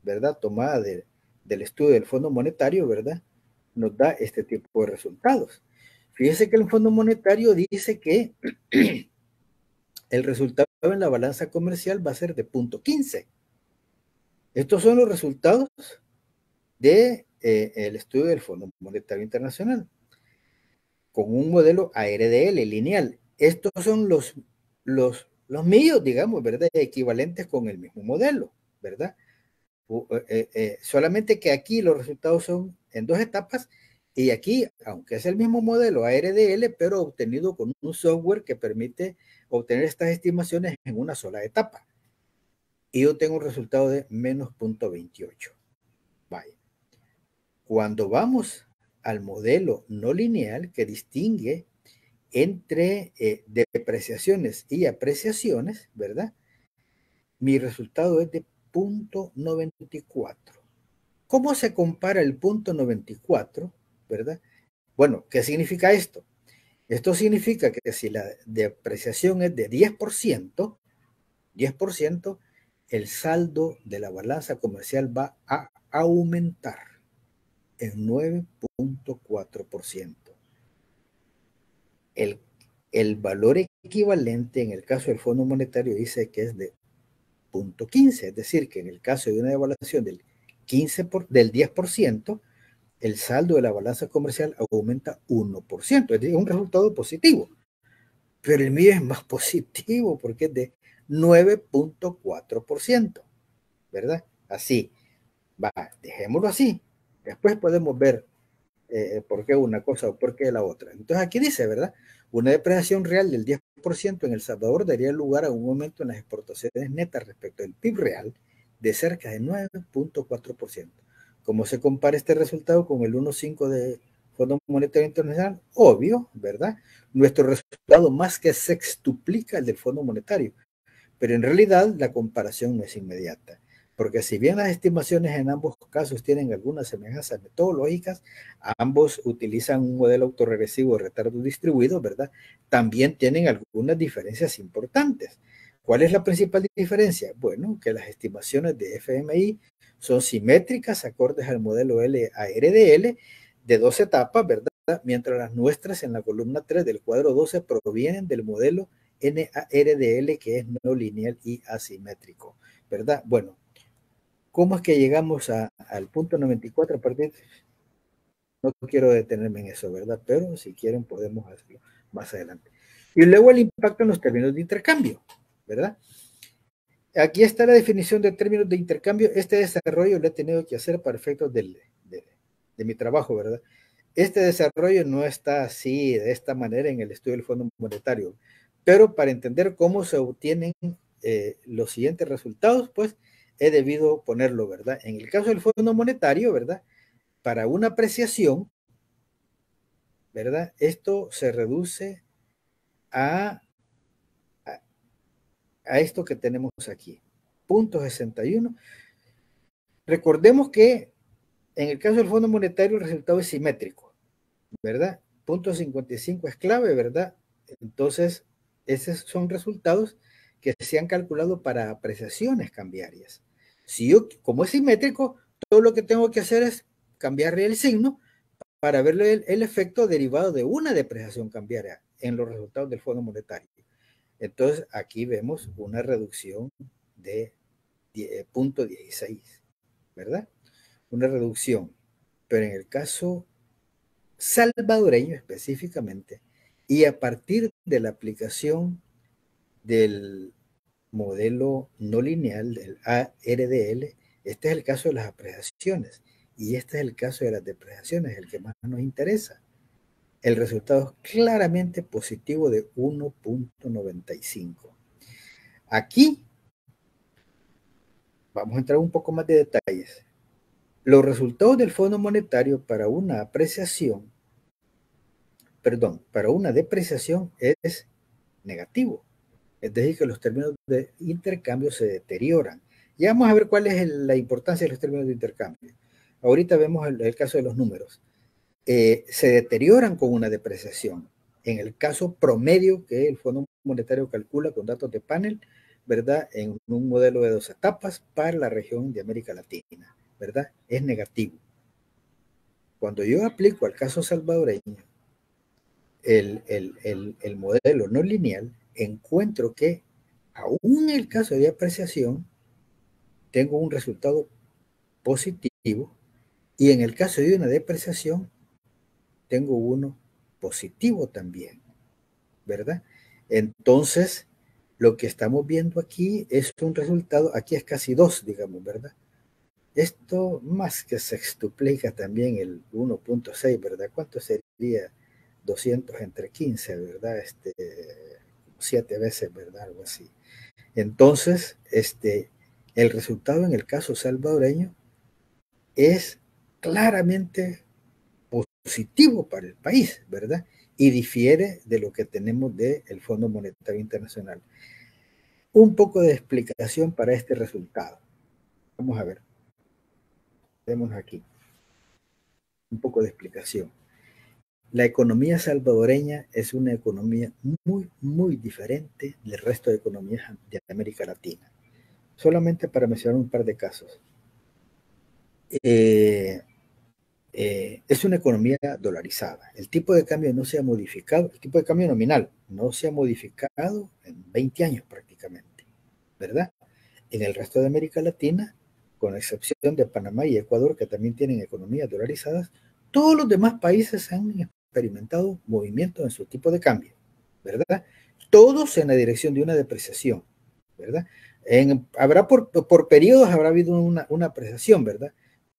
¿verdad? Tomada del estudio del Fondo Monetario, ¿verdad? Nos da este tipo de resultados. Fíjese que el Fondo Monetario dice que el resultado en la balanza comercial va a ser de 0.15. Estos son los resultados del estudio del Fondo Monetario Internacional con un modelo ARDL lineal. Estos son los míos, digamos, ¿verdad? Equivalentes con el mismo modelo, ¿verdad? Solamente que aquí los resultados son en 2 etapas y aquí, aunque es el mismo modelo ARDL, pero obtenido con un software que permite obtener estas estimaciones en una sola etapa. Y yo tengo un resultado de menos 0.28. Vaya. Cuando vamos al modelo no lineal que distingue entre depreciaciones y apreciaciones, ¿verdad? Mi resultado es de punto 94. ¿Cómo se compara el punto 94, verdad? Bueno, ¿qué significa esto? Esto significa que si la depreciación es de 10%, el saldo de la balanza comercial va a aumentar en 9.4%. El valor equivalente en el caso del Fondo Monetario dice que es de 0.15, es decir, que en el caso de una devaluación del 10%, el saldo de la balanza comercial aumenta 1%, es decir, un resultado positivo. Pero el mío es más positivo porque es de 9.4%, ¿verdad? Así, va, dejémoslo así. Después podemos ver por qué una cosa o por qué la otra. Entonces aquí dice, ¿verdad? Una depreciación real del 10% en El Salvador daría lugar a un aumento en las exportaciones netas respecto al PIB real de cerca de 9.4%. ¿Cómo se compara este resultado con el 1.5 de Fondo Monetario Internacional? Obvio, ¿verdad? Nuestro resultado más que sextuplica el del Fondo Monetario, pero en realidad la comparación no es inmediata, porque si bien las estimaciones en ambos casos tienen algunas semejanzas metodológicas, ambos utilizan un modelo autorregresivo de retardo distribuido, ¿verdad? También tienen algunas diferencias importantes. ¿Cuál es la principal diferencia? Bueno, que las estimaciones de FMI son simétricas, acordes al modelo LARDL de 2 etapas, ¿verdad? Mientras las nuestras en la columna 3 del cuadro 12 provienen del modelo NARDL, que es no lineal y asimétrico, ¿verdad? Bueno, ¿cómo es que llegamos al punto 94 a partir? No quiero detenerme en eso, ¿verdad? Pero si quieren podemos hacerlo más adelante. Y luego el impacto en los términos de intercambio, ¿verdad? Aquí está la definición de términos de intercambio. Este desarrollo lo he tenido que hacer para efectos de mi trabajo, ¿verdad? Este desarrollo no está así, de esta manera, en el estudio del Fondo Monetario, pero para entender cómo se obtienen los siguientes resultados, pues he debido ponerlo, ¿verdad? En el caso del Fondo Monetario, ¿verdad? Para una apreciación, ¿verdad? Esto se reduce a, a esto que tenemos aquí, punto 61. Recordemos que en el caso del Fondo Monetario el resultado es simétrico, ¿verdad? Punto 55 es clave, ¿verdad? Entonces, esos son resultados que se han calculado para apreciaciones cambiarias. Si yo, como es simétrico, todo lo que tengo que hacer es cambiarle el signo para ver el efecto derivado de una depreciación cambiaria en los resultados del Fondo Monetario. Entonces, aquí vemos una reducción de 0.16, ¿verdad? Una reducción. Pero en el caso salvadoreño específicamente, y a partir de la aplicación del modelo no lineal del ARDL, este es el caso de las apreciaciones y este es el caso de las depreciaciones, el que más nos interesa. El resultado es claramente positivo de 1.95. Aquí vamos a entrar un poco más de detalles. Los resultados del Fondo Monetario para una apreciación, perdón, para una depreciación es negativo. Es decir, que los términos de intercambio se deterioran. Ya vamos a ver cuál es la importancia de los términos de intercambio. Ahorita vemos el caso de los números. Se deterioran con una depreciación. En el caso promedio que el Fondo Monetario calcula con datos de panel, ¿verdad? En un modelo de 2 etapas para la región de América Latina, ¿verdad? Es negativo. Cuando yo aplico al caso salvadoreño el modelo no lineal, encuentro que aún en el caso de apreciación tengo un resultado positivo y en el caso de una depreciación tengo uno positivo también, ¿verdad? Entonces, lo que estamos viendo aquí es un resultado, aquí es casi 2, digamos, ¿verdad? Esto más que sextuplica también el 1.6, ¿verdad? ¿Cuánto sería 200 entre 15, ¿verdad? 7 veces, ¿verdad? Algo así. Entonces, el resultado en el caso salvadoreño es claramente positivo para el país, ¿verdad? Y difiere de lo que tenemos del Fondo Monetario Internacional. Un poco de explicación para este resultado. Vamos a ver, vemos aquí un poco de explicación. La economía salvadoreña es una economía muy diferente del resto de economías de América Latina. Solamente para mencionar un par de casos. Es una economía dolarizada. El tipo de cambio no se ha modificado, el tipo de cambio nominal no se ha modificado en 20 años prácticamente, ¿verdad? En el resto de América Latina, con excepción de Panamá y Ecuador, que también tienen economías dolarizadas, todos los demás países han experimentado movimientos en su tipo de cambio, ¿verdad? Todos en la dirección de una depreciación, ¿verdad? Habrá por periodos habrá habido una apreciación, ¿verdad?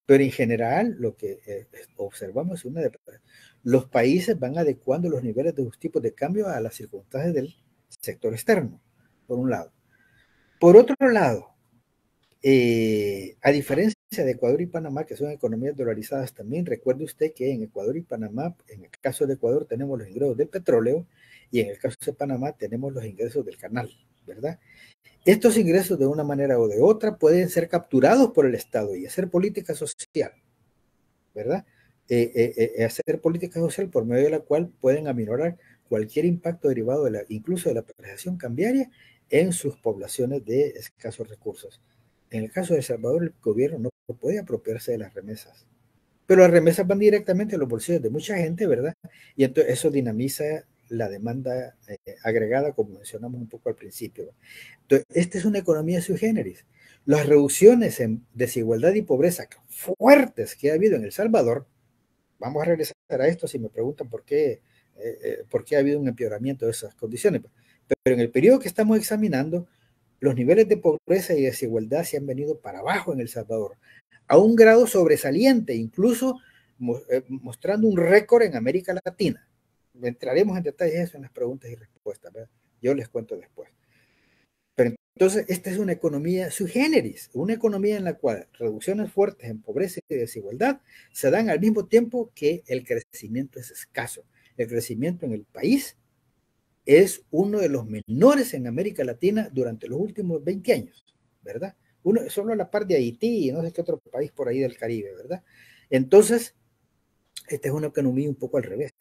Pero en general lo que observamos es una depreciación. Los países van adecuando los niveles de los tipos de cambio a las circunstancias del sector externo, por un lado. Por otro lado, a diferencia de Ecuador y Panamá, que son economías dolarizadas también, recuerde usted que en Ecuador y Panamá, en el caso de Ecuador tenemos los ingresos del petróleo y en el caso de Panamá tenemos los ingresos del canal, ¿verdad? Estos ingresos de una manera o de otra pueden ser capturados por el Estado y hacer política social, ¿verdad? Hacer política social por medio de la cual pueden aminorar cualquier impacto derivado incluso de la apreciación cambiaria en sus poblaciones de escasos recursos. En el caso de El Salvador, el gobierno no puede apropiarse de las remesas, pero las remesas van directamente a los bolsillos de mucha gente, ¿verdad? Y entonces eso dinamiza la demanda agregada, como mencionamos un poco al principio. Entonces, esta es una economía sui generis. Las reducciones en desigualdad y pobreza fuertes que ha habido en El Salvador, vamos a regresar a esto si me preguntan por qué ha habido un empeoramiento de esas condiciones. Pero en el periodo que estamos examinando, los niveles de pobreza y desigualdad se han venido para abajo en El Salvador, a un grado sobresaliente, incluso mostrando un récord en América Latina. Entraremos en detalles de eso en las preguntas y respuestas, ¿verdad? Yo les cuento después. Pero entonces, esta es una economía sui generis, una economía en la cual reducciones fuertes en pobreza y desigualdad se dan al mismo tiempo que el crecimiento es escaso. El crecimiento en el país es uno de los menores en América Latina durante los últimos 20 años, ¿verdad? Solo a la par de Haití y no sé qué otro país por ahí del Caribe, ¿verdad? Entonces, esta es una economía un poco al revés.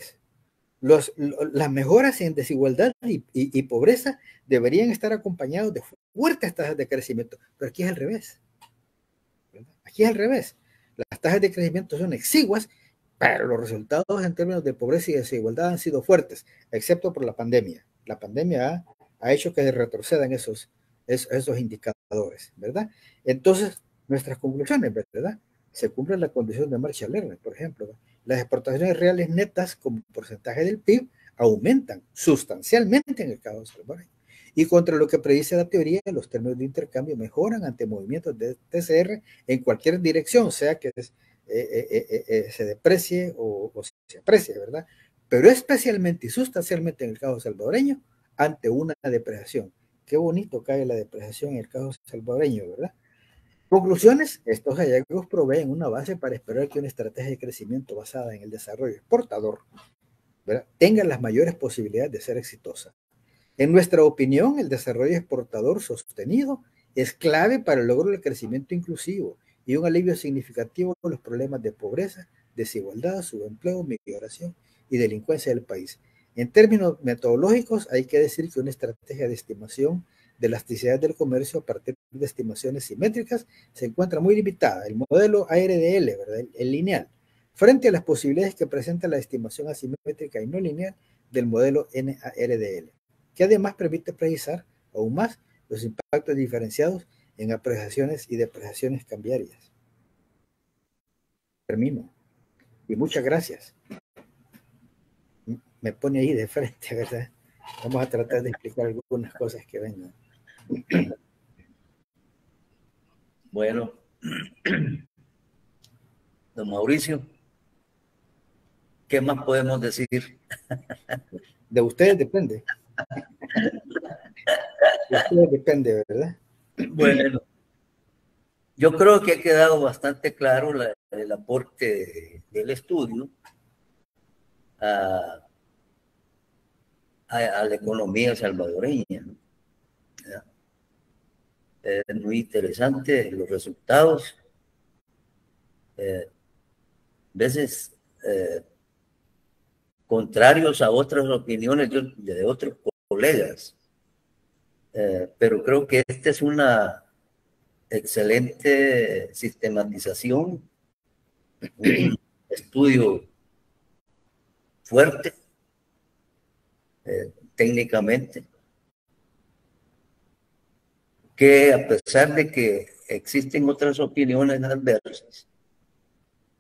Las mejoras en desigualdad y pobreza deberían estar acompañados de fuertes tasas de crecimiento, pero aquí es al revés, ¿verdad? Aquí es al revés. Las tasas de crecimiento son exiguas, pero los resultados en términos de pobreza y desigualdad han sido fuertes, excepto por la pandemia. La pandemia ha hecho que retrocedan esos indicadores, ¿verdad? Entonces, nuestras conclusiones, ¿verdad? Se cumple la condición de Marshall, por ejemplo, ¿verdad? Las exportaciones reales netas como porcentaje del PIB aumentan sustancialmente en el caso salvadoreño. Y contra lo que predice la teoría, los términos de intercambio mejoran ante movimientos de TCR en cualquier dirección, sea que se deprecie o se aprecie, ¿verdad? Pero especialmente y sustancialmente en el caso salvadoreño, ante una depreciación. Qué bonito cae la depreciación en el caso salvadoreño, ¿verdad? Conclusiones, estos hallazgos proveen una base para esperar que una estrategia de crecimiento basada en el desarrollo exportador, ¿verdad?, tenga las mayores posibilidades de ser exitosa. En nuestra opinión, el desarrollo exportador sostenido es clave para el logro del crecimiento inclusivo y un alivio significativo de los problemas de pobreza, desigualdad, subempleo, migración y delincuencia del país. En términos metodológicos, hay que decir que una estrategia de estimación de elasticidad del comercio a partir de estimaciones simétricas se encuentra muy limitada. El modelo ARDL, ¿verdad?, el lineal, frente a las posibilidades que presenta la estimación asimétrica y no lineal del modelo NARDL, que además permite precisar aún más los impactos diferenciados en apreciaciones y depreciaciones cambiarias. Termino. Y muchas gracias. Me pone ahí de frente, ¿verdad? Vamos a tratar de explicar algunas cosas que vengan. Bueno, don Mauricio, ¿qué más podemos decir? De ustedes depende. De ustedes depende, ¿verdad? Bueno, yo creo que ha quedado bastante claro el aporte del estudio a la economía salvadoreña, ¿no? Es muy interesante los resultados. Veces contrarios a otras opiniones de otros colegas. Pero creo que esta es una excelente sistematización, un estudio fuerte técnicamente, que a pesar de que existen otras opiniones adversas,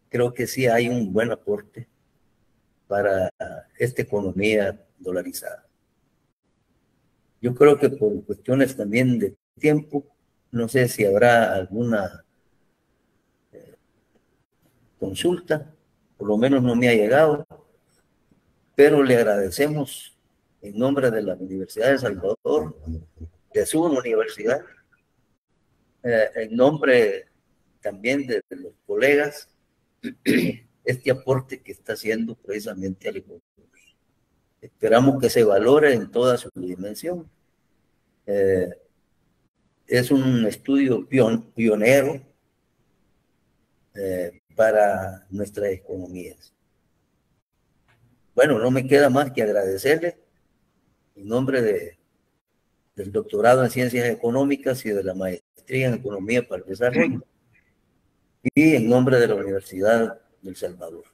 creo que sí hay un buen aporte para esta economía dolarizada. Yo creo que por cuestiones también de tiempo, no sé si habrá alguna consulta, por lo menos no me ha llegado, pero le agradecemos en nombre de la Universidad de El Salvador, de su universidad, en nombre también de los colegas, este aporte que está haciendo precisamente a la economía. Esperamos que se valore en toda su dimensión. Es un estudio pionero para nuestras economías. Bueno, no me queda más que agradecerle en nombre del doctorado en Ciencias Económicas y de la maestría en Economía para el Desarrollo y en nombre de la Universidad del Salvador.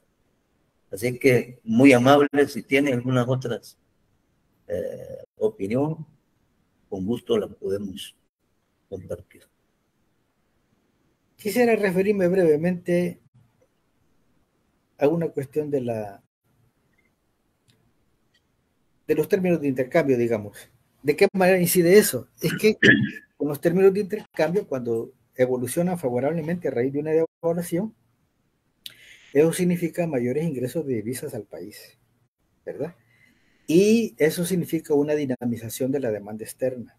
Así que muy amable, si tiene algunas otras opinión, con gusto la podemos compartir. Quisiera referirme brevemente a una cuestión de los términos de intercambio, digamos. ¿De qué manera incide eso? Es que con los términos de intercambio, cuando evolucionan favorablemente a raíz de una devaluación, eso significa mayores ingresos de divisas al país, ¿verdad? Y eso significa una dinamización de la demanda externa,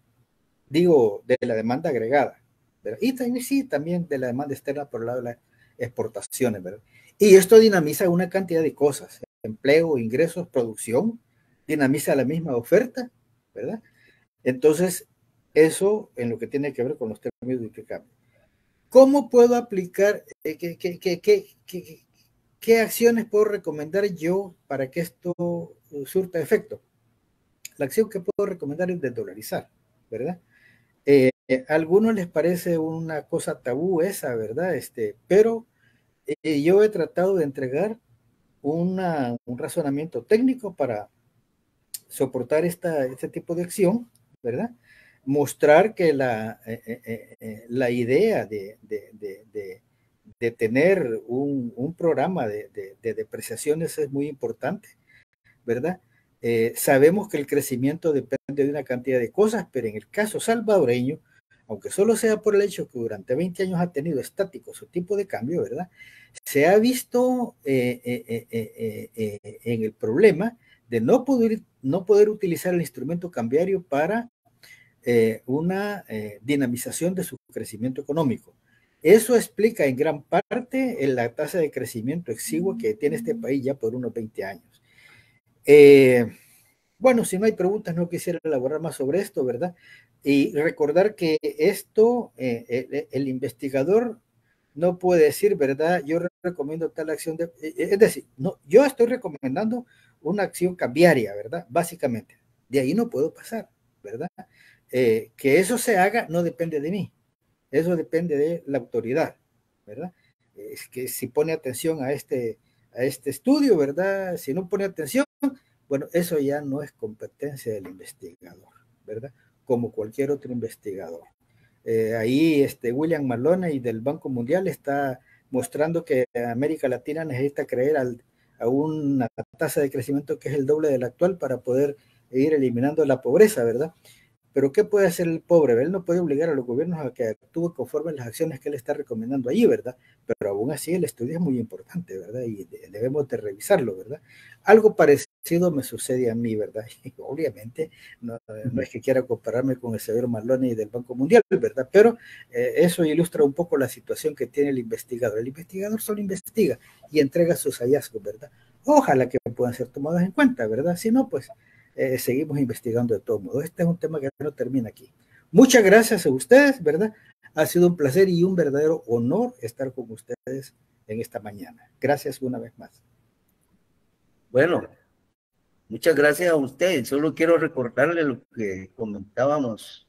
digo, de la demanda agregada, ¿verdad? Y también, sí, también de la demanda externa por el lado de las exportaciones, ¿verdad? Y esto dinamiza una cantidad de cosas, empleo, ingresos, producción, dinamiza la misma oferta, ¿verdad? Entonces, eso en lo que tiene que ver con los términos de intercambio. ¿Cómo puedo aplicar, qué acciones puedo recomendar yo para que esto surta efecto? La acción que puedo recomendar es desdolarizar, ¿verdad? A algunos les parece una cosa tabú esa, ¿verdad? Pero yo he tratado de entregar un razonamiento técnico para soportar este tipo de acción, ¿verdad? Mostrar que la idea de tener un programa de depreciaciones es muy importante, ¿verdad? Sabemos que el crecimiento depende de una cantidad de cosas, pero en el caso salvadoreño, aunque solo sea por el hecho que durante 20 años ha tenido estático su tipo de cambio, ¿verdad? Se ha visto en el problema de no poder utilizar el instrumento cambiario para una dinamización de su crecimiento económico. Eso explica en gran parte la tasa de crecimiento exigua que tiene este país ya por unos 20 años. Bueno, si no hay preguntas, no quisiera elaborar más sobre esto, ¿verdad? Y recordar que esto, el investigador no puede decir, ¿verdad? Yo recomiendo tal acción, es decir, no, yo estoy recomendando una acción cambiaria, ¿verdad? Básicamente, de ahí no puedo pasar, ¿verdad? Que eso se haga no depende de mí, eso depende de la autoridad, ¿verdad? Es que si pone atención a este estudio, ¿verdad? Si no pone atención, bueno, eso ya no es competencia del investigador, ¿verdad? Como cualquier otro investigador. Ahí William Maloney del Banco Mundial está mostrando que América Latina necesita creer a una tasa de crecimiento que es el doble de la actual para poder ir eliminando la pobreza, ¿verdad? Pero ¿qué puede hacer el pobre? Él no puede obligar a los gobiernos a que actúen conforme a las acciones que él está recomendando allí, ¿verdad? Pero aún así el estudio es muy importante, ¿verdad? Y debemos de revisarlo, ¿verdad? Algo parecido me sucede a mí, ¿verdad? Y obviamente no es que quiera compararme con el señor Maloney del Banco Mundial, ¿verdad? Pero eso ilustra un poco la situación que tiene el investigador. El investigador solo investiga y entrega sus hallazgos, ¿verdad? Ojalá que puedan ser tomados en cuenta, ¿verdad? Si no, pues seguimos investigando de todos modos. Este es un tema que no termina aquí. Muchas gracias a ustedes, ¿verdad? Ha sido un placer y un verdadero honor estar con ustedes en esta mañana. Gracias una vez más. Bueno, muchas gracias a usted. Solo quiero recordarle lo que comentábamos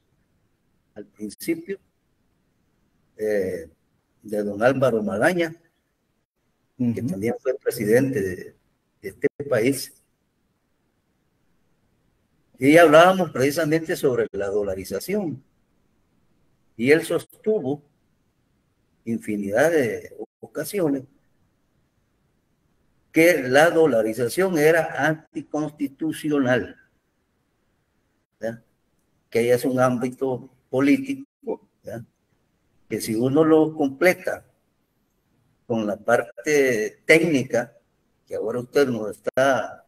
al principio de don Álvaro Magaña, que también fue presidente de este país. Y hablábamos precisamente sobre la dolarización. Y él sostuvo infinidad de ocasiones que la dolarización era anticonstitucional, ¿verdad? Que ya es un ámbito político, ¿verdad? Que si uno lo completa con la parte técnica, que ahora usted nos está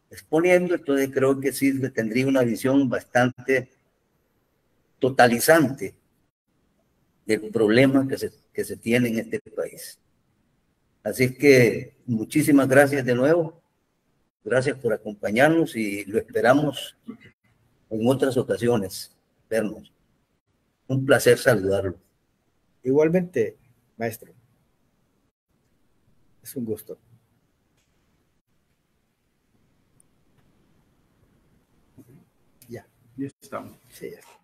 exponiendo, entonces creo que sí tendría una visión bastante totalizante del problema que se tiene en este país. Así que muchísimas gracias de nuevo. Gracias por acompañarnos y lo esperamos en otras ocasiones vernos. Un placer saludarlo. Igualmente, maestro. Es un gusto. Ya. Ya estamos. Sí, ya está.